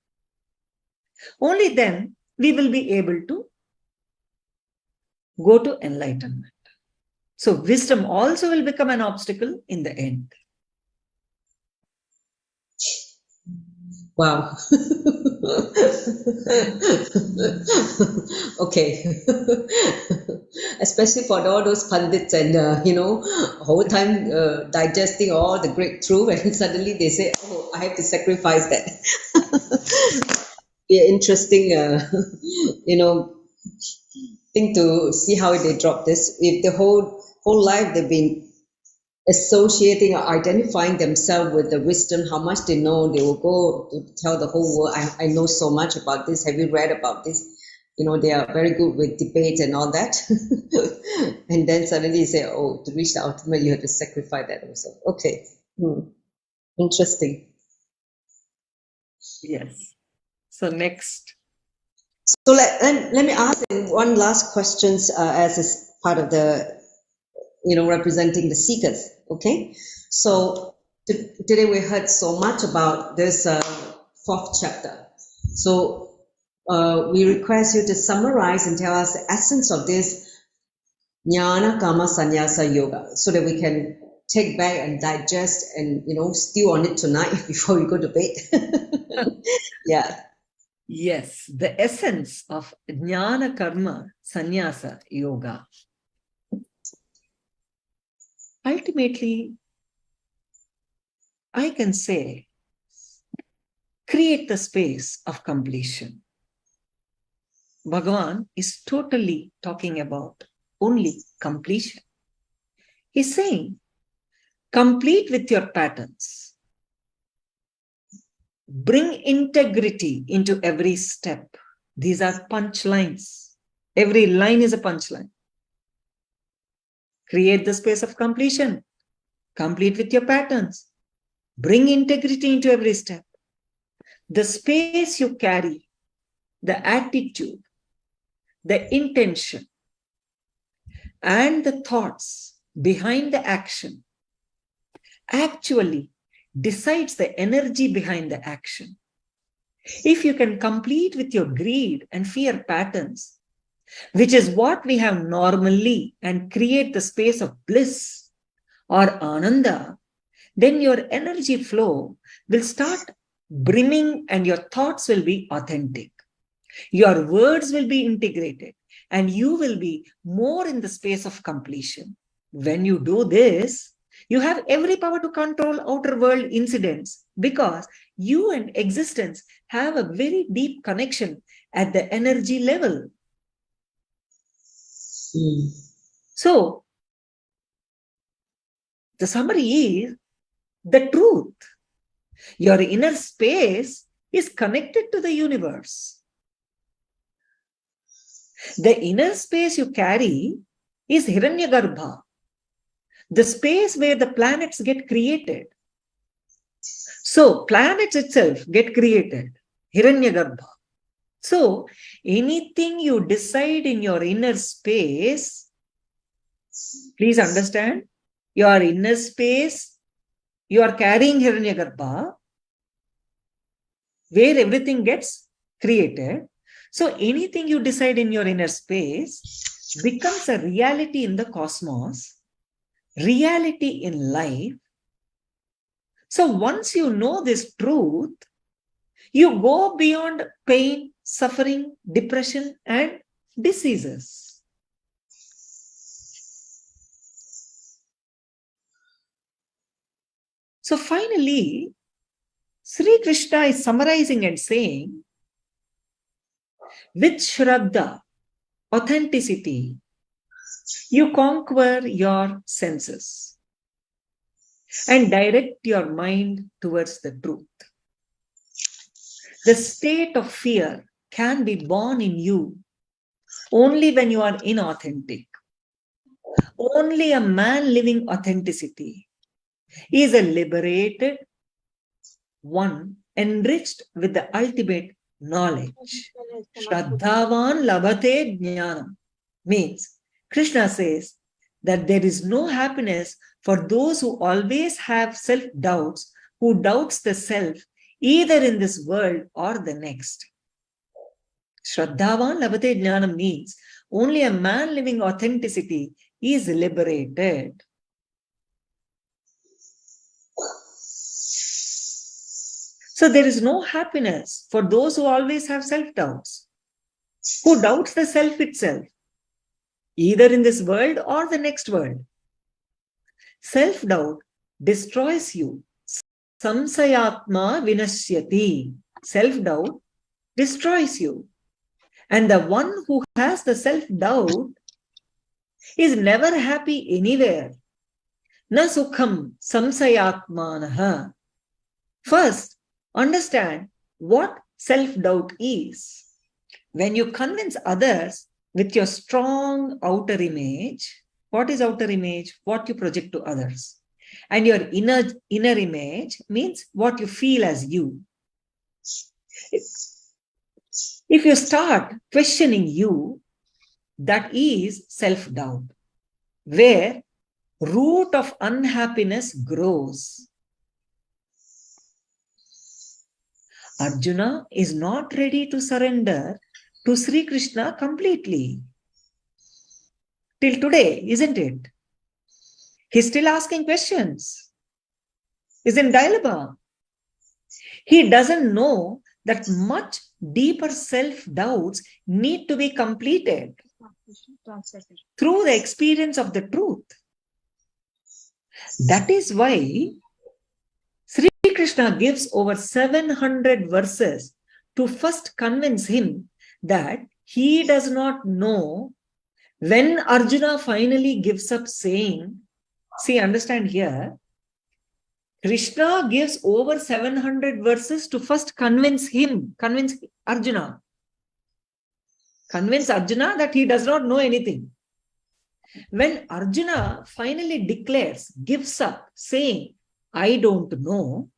Only then we will be able to go to enlightenment. So wisdom also will become an obstacle in the end. Wow. Okay. Especially for all those pundits and, whole time digesting all the great truth, and suddenly they say, oh, I have to sacrifice that. Be an interesting, thing to see how they drop this. If the whole life they've been associating or identifying themselves with the wisdom, how much they know, they will go to tell the whole world, I know so much about this, have you read about this? They are very good with debate and all that. And then suddenly you say, oh, to reach the ultimate, you have to sacrifice that also. Okay. Interesting. Yes. So next. So let me ask one last question as is part of the, representing the seekers. Okay. So today we heard so much about this fourth chapter. So we request you to summarize and tell us the essence of this Jñānakarmasannyasa yoga so that we can take back and digest and, stew on it tonight before we go to bed. Yeah. Yes, the essence of Jñānakarmasannyasa yoga. Ultimately, I can say, create the space of completion. Bhagavan is totally talking about only completion. He's saying, complete with your patterns. Bring integrity into every step. These are punchlines. Every line is a punchline. Create the space of completion. Complete with your patterns. Bring integrity into every step. The space you carry, the attitude, the intention, and the thoughts behind the action actually decides the energy behind the action. If you can complete with your greed and fear patterns, which is what we have normally, and create the space of bliss or ananda, then your energy flow will start brimming and your thoughts will be authentic. Your words will be integrated and you will be more in the space of completion. When you do this, you have every power to control outer world incidents because you and existence have a very deep connection at the energy level. So, the summary is the truth. Your inner space is connected to the universe. The inner space you carry is Hiranyagarbha, the space where the planets get created. So, planets itself get created, Hiranyagarbha. So, anything you decide in your inner space, please understand, your inner space, you are carrying Hiranyagarbha, where everything gets created. So anything you decide in your inner space becomes a reality in the cosmos, reality in life. So once you know this truth, you go beyond pain, suffering, depression, and diseases. So finally, Sri Krishna is summarizing and saying, with Shraddha, authenticity, you conquer your senses and direct your mind towards the truth. The state of fear can be born in you only when you are inauthentic. Only a man living authenticity is a liberated one, enriched with the ultimate knowledge. Shraddhavan labhate jnanam means Krishna says that there is no happiness for those who always have self-doubts, who doubts the self either in this world or the next. Shraddhavan labhate jnanam means only a man living authenticity is liberated. So there is no happiness for those who always have self-doubts, who doubts the self itself, either in this world or the next world. Self-doubt destroys you. Samsayatma vinashyati. Self-doubt destroys you. And the one who has the self-doubt is never happy anywhere Na sukham samsayatmanaha. First, understand what self-doubt is. When you convince others with your strong outer image, what is outer image? What you project to others. And your inner image means what you feel as you. If you start questioning you, that is self-doubt, where root of unhappiness grows. Arjuna is not ready to surrender to Sri Krishna completely. Till today, isn't it? He's still asking questions. He's in dilemma. He doesn't know that much deeper self-doubts need to be completed through the experience of the truth. That is why Sri Krishna gives over 700 verses to first convince him that he does not know. When Arjuna finally gives up saying, see, understand here, Krishna gives over 700 verses to first convince Arjuna. Convince Arjuna that he does not know anything. When Arjuna finally declares, gives up, saying, I don't know,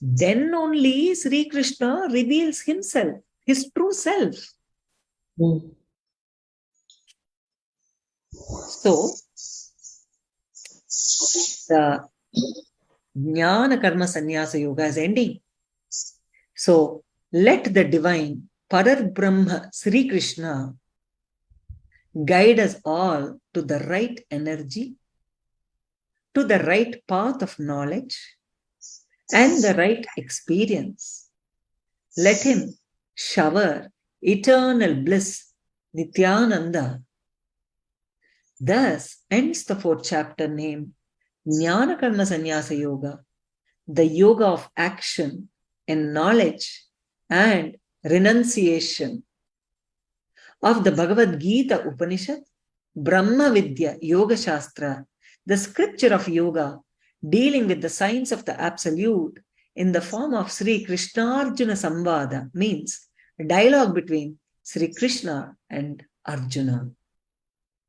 then only Sri Krishna reveals himself, his true self. So, the Jñānakarmasannyasa Yoga is ending. So, let the divine Parabrahma Sri Krishna guide us all to the right energy, to the right path of knowledge, and the right experience. Let him shower eternal bliss, Nithyananda. Thus ends the 4th chapter named Jñānakarmasannyasa Yoga, the yoga of action and knowledge and renunciation of the Bhagavad Gita Upanishad, Brahma Vidya Yoga Shastra, the scripture of yoga dealing with the science of the absolute in the form of Sri Krishna Arjuna Samvada, means a dialogue between Sri Krishna and Arjuna.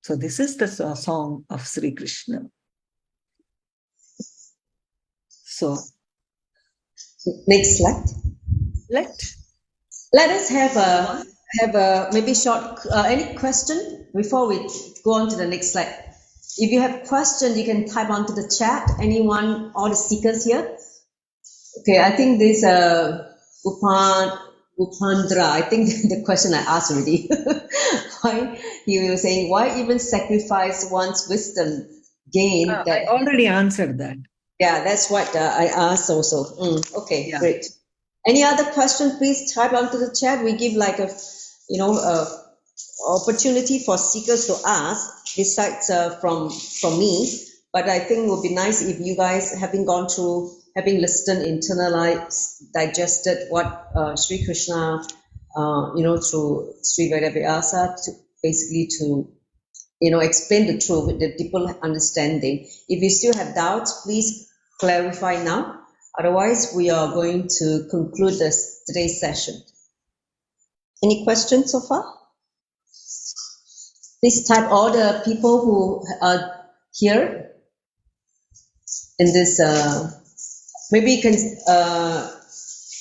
So this is the song of Sri Krishna. So next slide. Let us have a maybe short any question before we go on to the next slide. If you have question, you can type onto the chat. Anyone, all the speakers here. Okay, I think this Upandra, I think the question I asked already. Why he was saying, why even sacrifice one's wisdom gain? I already answered that. Yeah, that's what I asked also. Okay, yeah. Great. Any other question, please type onto the chat. We give like a, opportunity for seekers to ask besides from me. But I think it would be nice if you guys, having gone through, having listened, internalized, digested what Sri Krishna, through Sri Vyasa, basically to explain the truth with the deeper understanding. If you still have doubts, please clarify now. Otherwise, we are going to conclude today's session. Any questions so far? Please type all the people who are here in this. Maybe you can,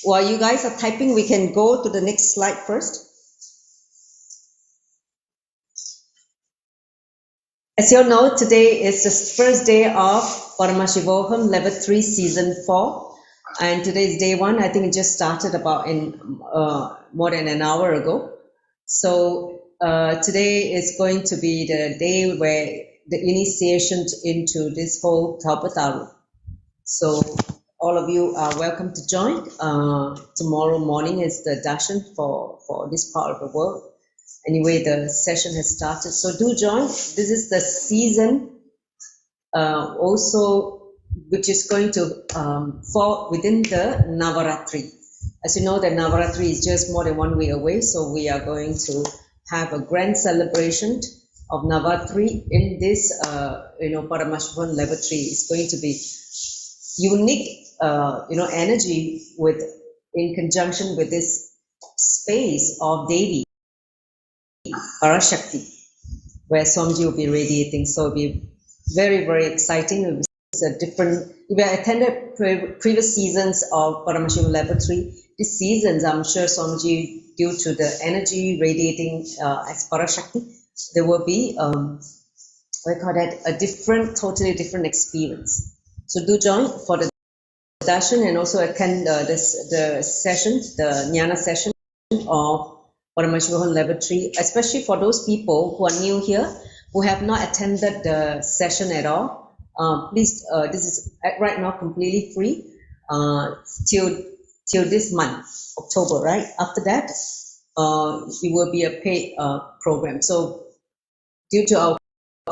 while you guys are typing, we can go to the next slide first. As you all know, today is the first day of Paramashivoham Level 3 Season 4. And today is day 1. I think it just started about more than an hour ago. So today is going to be the day where the initiation into this whole Kalpataru. So all of you are welcome to join. Tomorrow morning is the darshan for this part of the world. Anyway, the session has started, so do join. This is the season also, which is going to fall within the Navaratri. As you know, the Navaratri is just more than 1 week away, so we are going to have a grand celebration of Navatri in this, Paramashvan lavatory is going to be unique, energy in conjunction with this space of Devi, Parashakti, where Swamiji will be radiating. So it'll be very, very exciting. It's a different, we attended previous seasons of Paramashvan lavatory. These seasons, I'm sure Swamiji, due to the energy radiating as Parashakti, there will be, a totally different experience. So do join for the darshan and also attend the session, the Jnana session of Paramashvan lavatory, especially for those people who are new here, who have not attended the session at all. Please, this is right now completely free till this month, October, right? After that, it will be a paid program. So due to our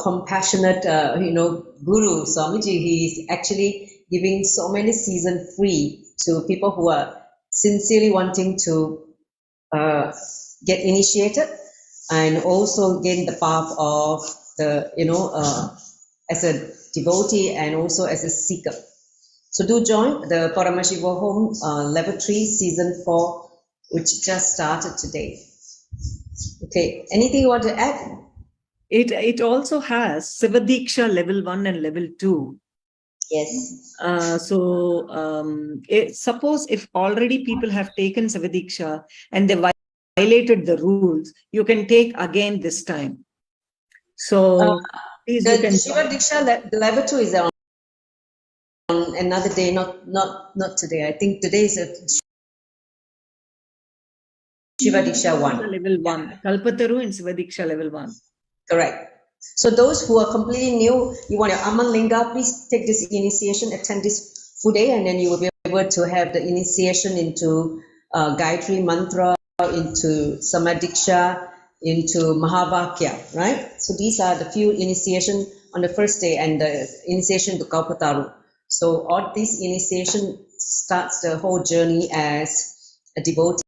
compassionate, Guru Swamiji, he is actually giving so many seasons free to people who are sincerely wanting to get initiated and also gain the path of the, as a devotee and also as a seeker. So do join the Paramashiva Home Lavatory Season 4, which just started today. Okay, anything you want to add? It also has Sivadiksha level 1 and level 2. Yes. Suppose if already people have taken Sivadiksha and they violated the rules, you can take again this time. So please, the Shiva Diksha, the level 2 is on another day, not today. I think today is a Shiva Diksha 1. Level 1. Kalpataru and Shiva Diksha level 1. Correct. So those who are completely new, you want your Aman Linga, please take this initiation, attend this full day, and then you will be able to have the initiation into Gayatri Mantra, into Samadiksha, into Mahavakya, right? So these are the few initiation on the first day and the initiation to Kalpataru. So all this initiation starts the whole journey as a devotee.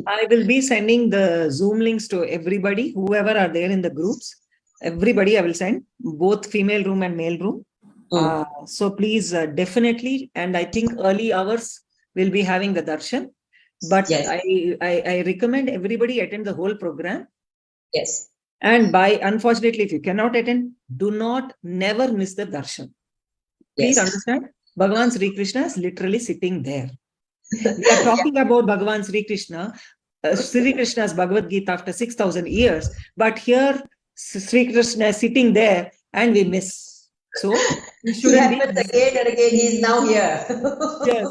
I will be sending the Zoom links to everybody, whoever are there in the groups. Everybody I will send, both female room and male room. So please definitely, and I think early hours will be having the darshan. But yes, I recommend everybody attend the whole program. Yes. And unfortunately, if you cannot attend, never miss the darshan. Please understand, Bhagavan Sri Krishna is literally sitting there. We are talking about Bhagavan Sri Krishna, Sri Krishna's Bhagavad Gita after 6,000 years. But here, Sri Krishna is sitting there and we miss. So, it happens again and again. He is now here. Yes.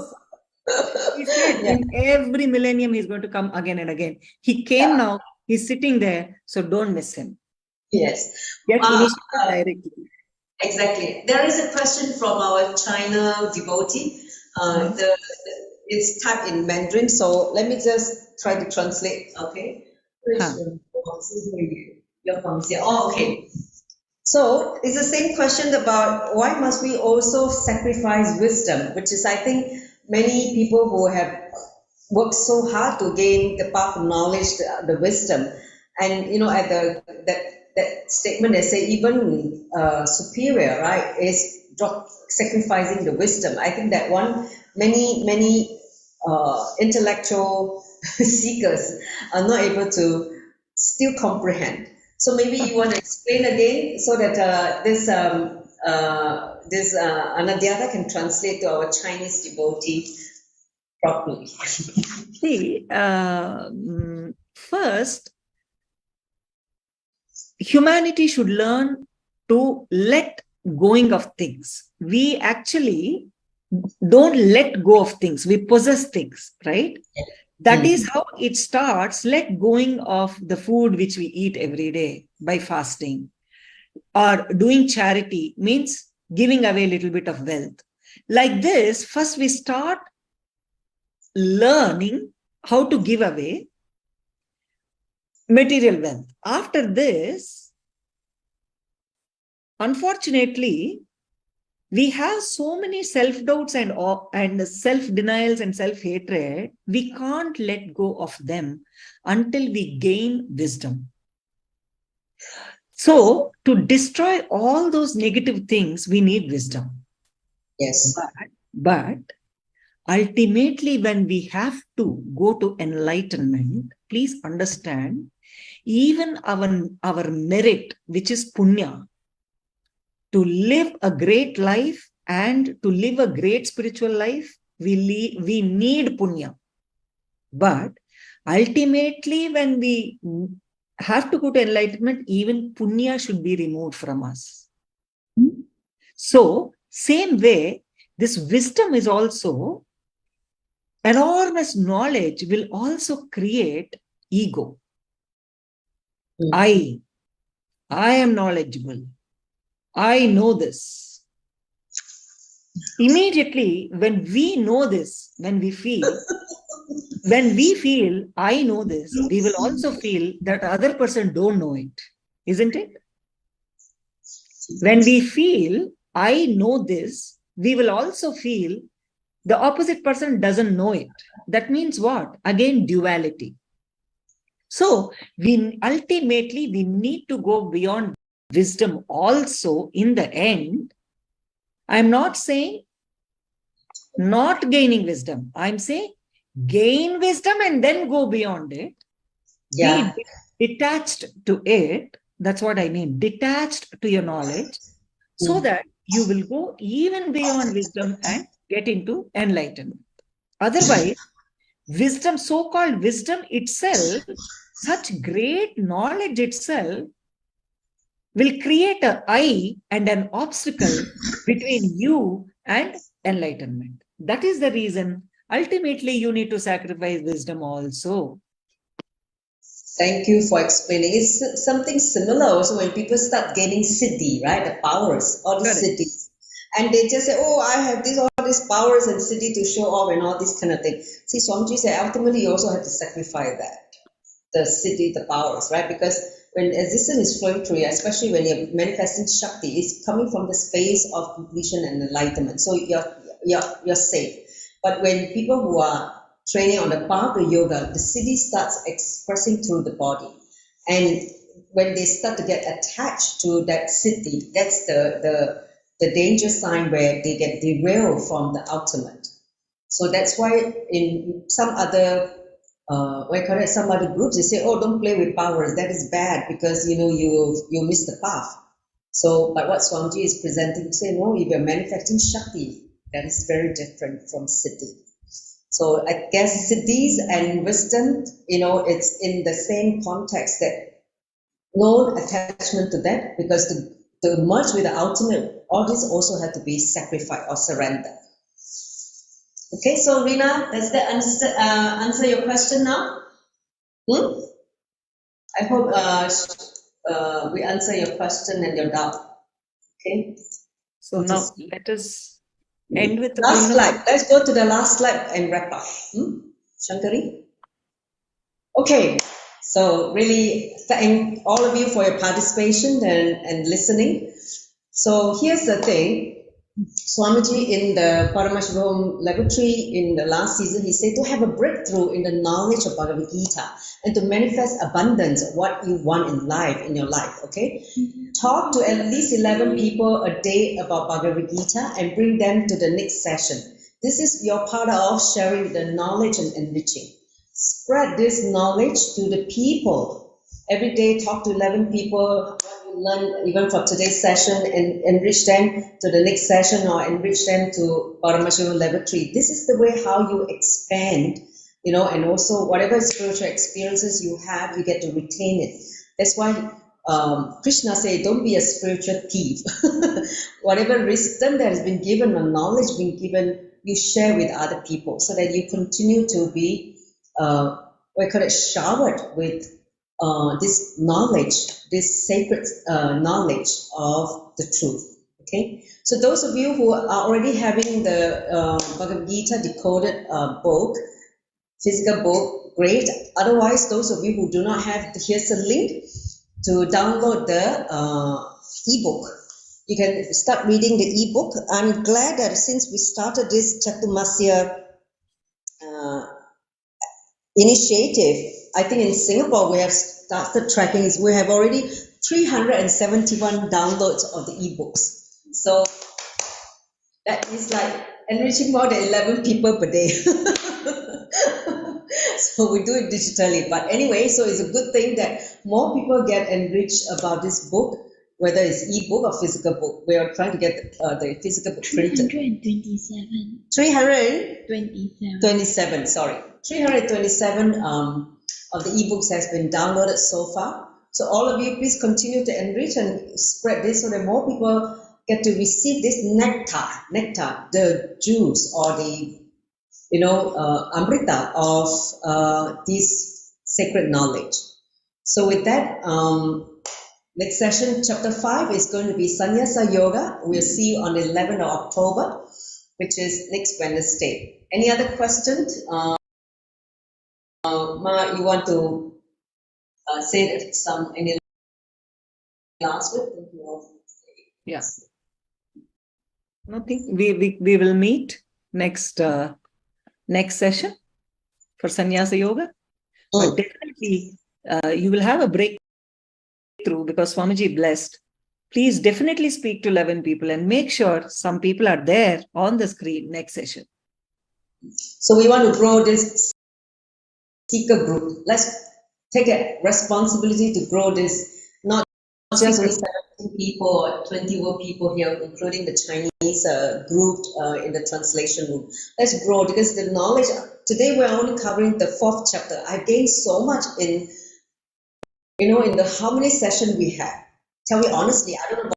He said in every millennium he's going to come again and again. He came now, he's sitting there, so don't miss him. Yes. Get initiated directly. Exactly. There is a question from our China devotee. It's typed in Mandarin, so let me just try to translate. Okay. Oh, okay. So it's the same question about why must we also sacrifice wisdom, which is, I think, many people who have worked so hard to gain the path of knowledge, the wisdom, and at that statement they say even superior, right, is sacrificing the wisdom. I think that one many intellectual seekers are not able to still comprehend. So maybe you want to explain again so that this Anadhyata can translate to our Chinese devotee properly. See, first, humanity should learn to let going of things. We actually don't let go of things. We possess things, right? That is how it starts. Let going of the food which we eat every day by fasting, or doing charity means giving away a little bit of wealth. Like this, first we start learning how to give away material wealth. After this, unfortunately, we have so many self-doubts and self-denials and self-hatred. We can't let go of them until we gain wisdom. So to destroy all those negative things, we need wisdom. Yes. But ultimately, when we have to go to enlightenment, please understand, even our merit, which is punya, to live a great life and to live a great spiritual life, we need punya. But ultimately, when we have to go to enlightenment, even punya should be removed from us. So, same way, this wisdom is also, enormous knowledge will also create ego. I am knowledgeable. I know this. Immediately, when we know this, when we feel I know this, we will also feel that other person don't know it, isn't it? When we feel I know this, we will also feel the opposite person doesn't know it. That means what? Again, duality. So ultimately we need to go beyond wisdom also in the end. I'm not saying not gaining wisdom. I'm saying gain wisdom and then go beyond it. Yeah. Be detached to it. That's what I mean. Detached to your knowledge, so that you will go even beyond wisdom and get into enlightenment. Otherwise, wisdom, so-called wisdom itself, such great knowledge itself, will create an I and an obstacle between you and enlightenment. That is the reason, ultimately, you need to sacrifice wisdom also. Thank you for explaining. It's something similar also when people start gaining siddhi, right? The powers, all these siddhis. And they just say, oh, I have all these powers and siddhi to show off and all this kind of thing. See, Swamiji said, ultimately, you also have to sacrifice that, the siddhi, the powers, right? Because when existence is flowing through you, especially when you're manifesting Shakti, it's coming from the space of completion and enlightenment. So you're safe. But when people who are training on the Bhagavad Yoga, the siddhi starts expressing through the body. And when they start to get attached to that siddhi, that's the danger sign where they get derailed from the ultimate. So that's why in some other some other groups, they say, oh, don't play with powers, that is bad because you miss the path. So, but what Swamiji is presenting, say, no, if you're manifesting Shakti, that is very different from siddhi. So I guess siddhis and wisdom, it's in the same context, that no attachment to that, because to merge with the ultimate, all this also had to be sacrificed or surrendered. Okay, so Rina, does that answer your question now? I hope we answer your question and your doubt. Okay. So now let us end with the last slide. Let's go to the last slide and wrap up. Shankari? Okay, so really thank all of you for your participation and listening. So here's the thing. Swamiji in the Paramashivam laboratory in the last season, he said to have a breakthrough in the knowledge of Bhagavad Gita and to manifest abundance of what you want in your life, okay? Talk to at least 11 people a day about Bhagavad Gita and bring them to the next session. This is your part of sharing the knowledge and enriching. Spread this knowledge to the people. Every day, talk to 11 people, learn even for today's session, and enrich them to the next session or enrich them to Paramashivam laboratory. This is the way how you expand, and also whatever spiritual experiences you have, you get to retain it. That's why Krishna said, don't be a spiritual thief. Whatever wisdom that has been given or knowledge been given, you share with other people so that you continue to be, showered with this knowledge, this sacred knowledge of the truth. Okay, so those of you who are already having the Bhagavad Gita decoded book, physical book, great. Otherwise, those of you who do not have, here's a link to download the ebook. You can start reading the ebook. I'm glad that since we started this Chaturmasya initiative, I think in Singapore we have started tracking. We have already 371 downloads of the ebooks. So that is like enriching more than 11 people per day. So we do it digitally. But anyway, so it's a good thing that more people get enriched about this book, whether it's ebook or physical book. We are trying to get the physical book printed. 327. 327, sorry. 327 of the ebooks has been downloaded so far. So all of you, please continue to enrich and spread this so that more people get to receive this nectar, the juice or the, amrita of this sacred knowledge. So with that, next session, chapter 5 is going to be Sannyasa Yoga. We'll see you on the 11th of October, which is next Wednesday. Any other questions? Ma, you want to say any last word? Yeah. Nothing. We will meet next session for Sannyasa Yoga. But definitely you will have a breakthrough because Swamiji blessed. Please definitely speak to 11 people and make sure some people are there on the screen next session. So we want to grow this seeker group. Let's take a responsibility to grow this, not just only 17 people or 20 people here, including the Chinese group in the translation room. Let's grow because the knowledge, today we're only covering the 4th chapter. I gained so much in, in the how many sessions we had. Tell me honestly, I don't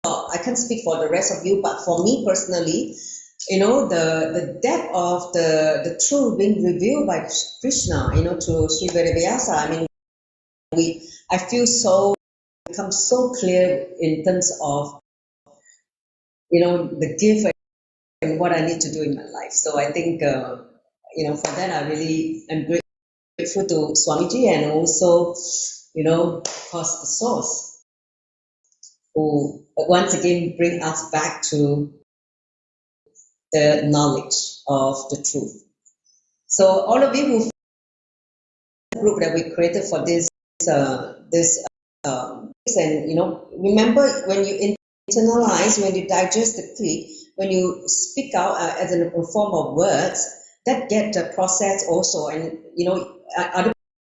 know, I can't speak for the rest of you, but for me personally, the depth of the truth being revealed by Krishna, to Sri Vedavyasa, I mean, I feel so, become so clear in terms of, the gift and what I need to do in my life. So I think, for that, I really am grateful to Swamiji and also, of course, the source, who once again bring us back to the knowledge of the truth. So all of you who group that we created for this, and remember when you internalize, when you digest the click, when you speak out as in a form of words, that get processed also, and other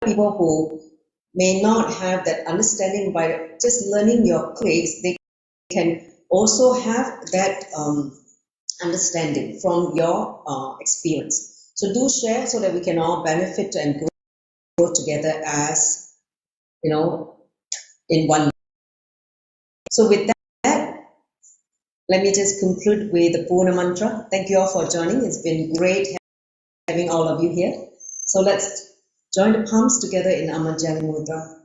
people who may not have that understanding by just learning your clicks, they can also have that understanding from your experience. So do share so that we can all benefit and grow together as, in one. So with that, let me just conclude with the Purna Mantra. Thank you all for joining. It's been great having all of you here. So let's join the palms together in Amanjali Mudra.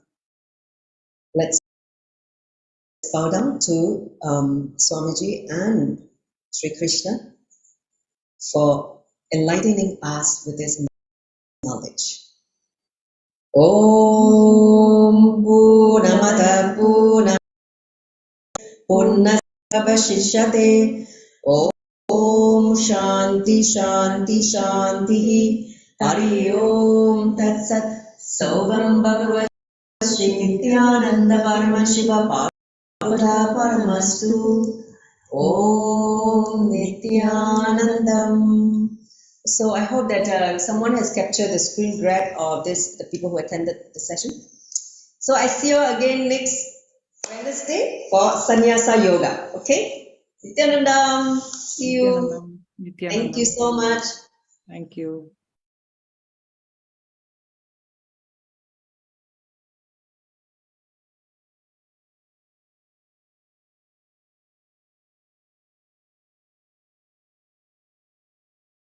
Let's bow down to Swamiji and Sri Krishna for enlightening us with this knowledge. Om Purnamada Purnamada Vashishyate. Om Shanti Shanti Shanti. Hari Om Tat Sat. Sovam Bhagavad Sri Nithyananda Paramashiva Parvata Paramastu. Om Nithyanandam. So I hope that someone has captured the screen grab of the people who attended the session. So I see you again next Wednesday for Sannyasa Yoga. Okay? Nithyanandam. See you. Nithyanandam. Thank you so much. Thank you.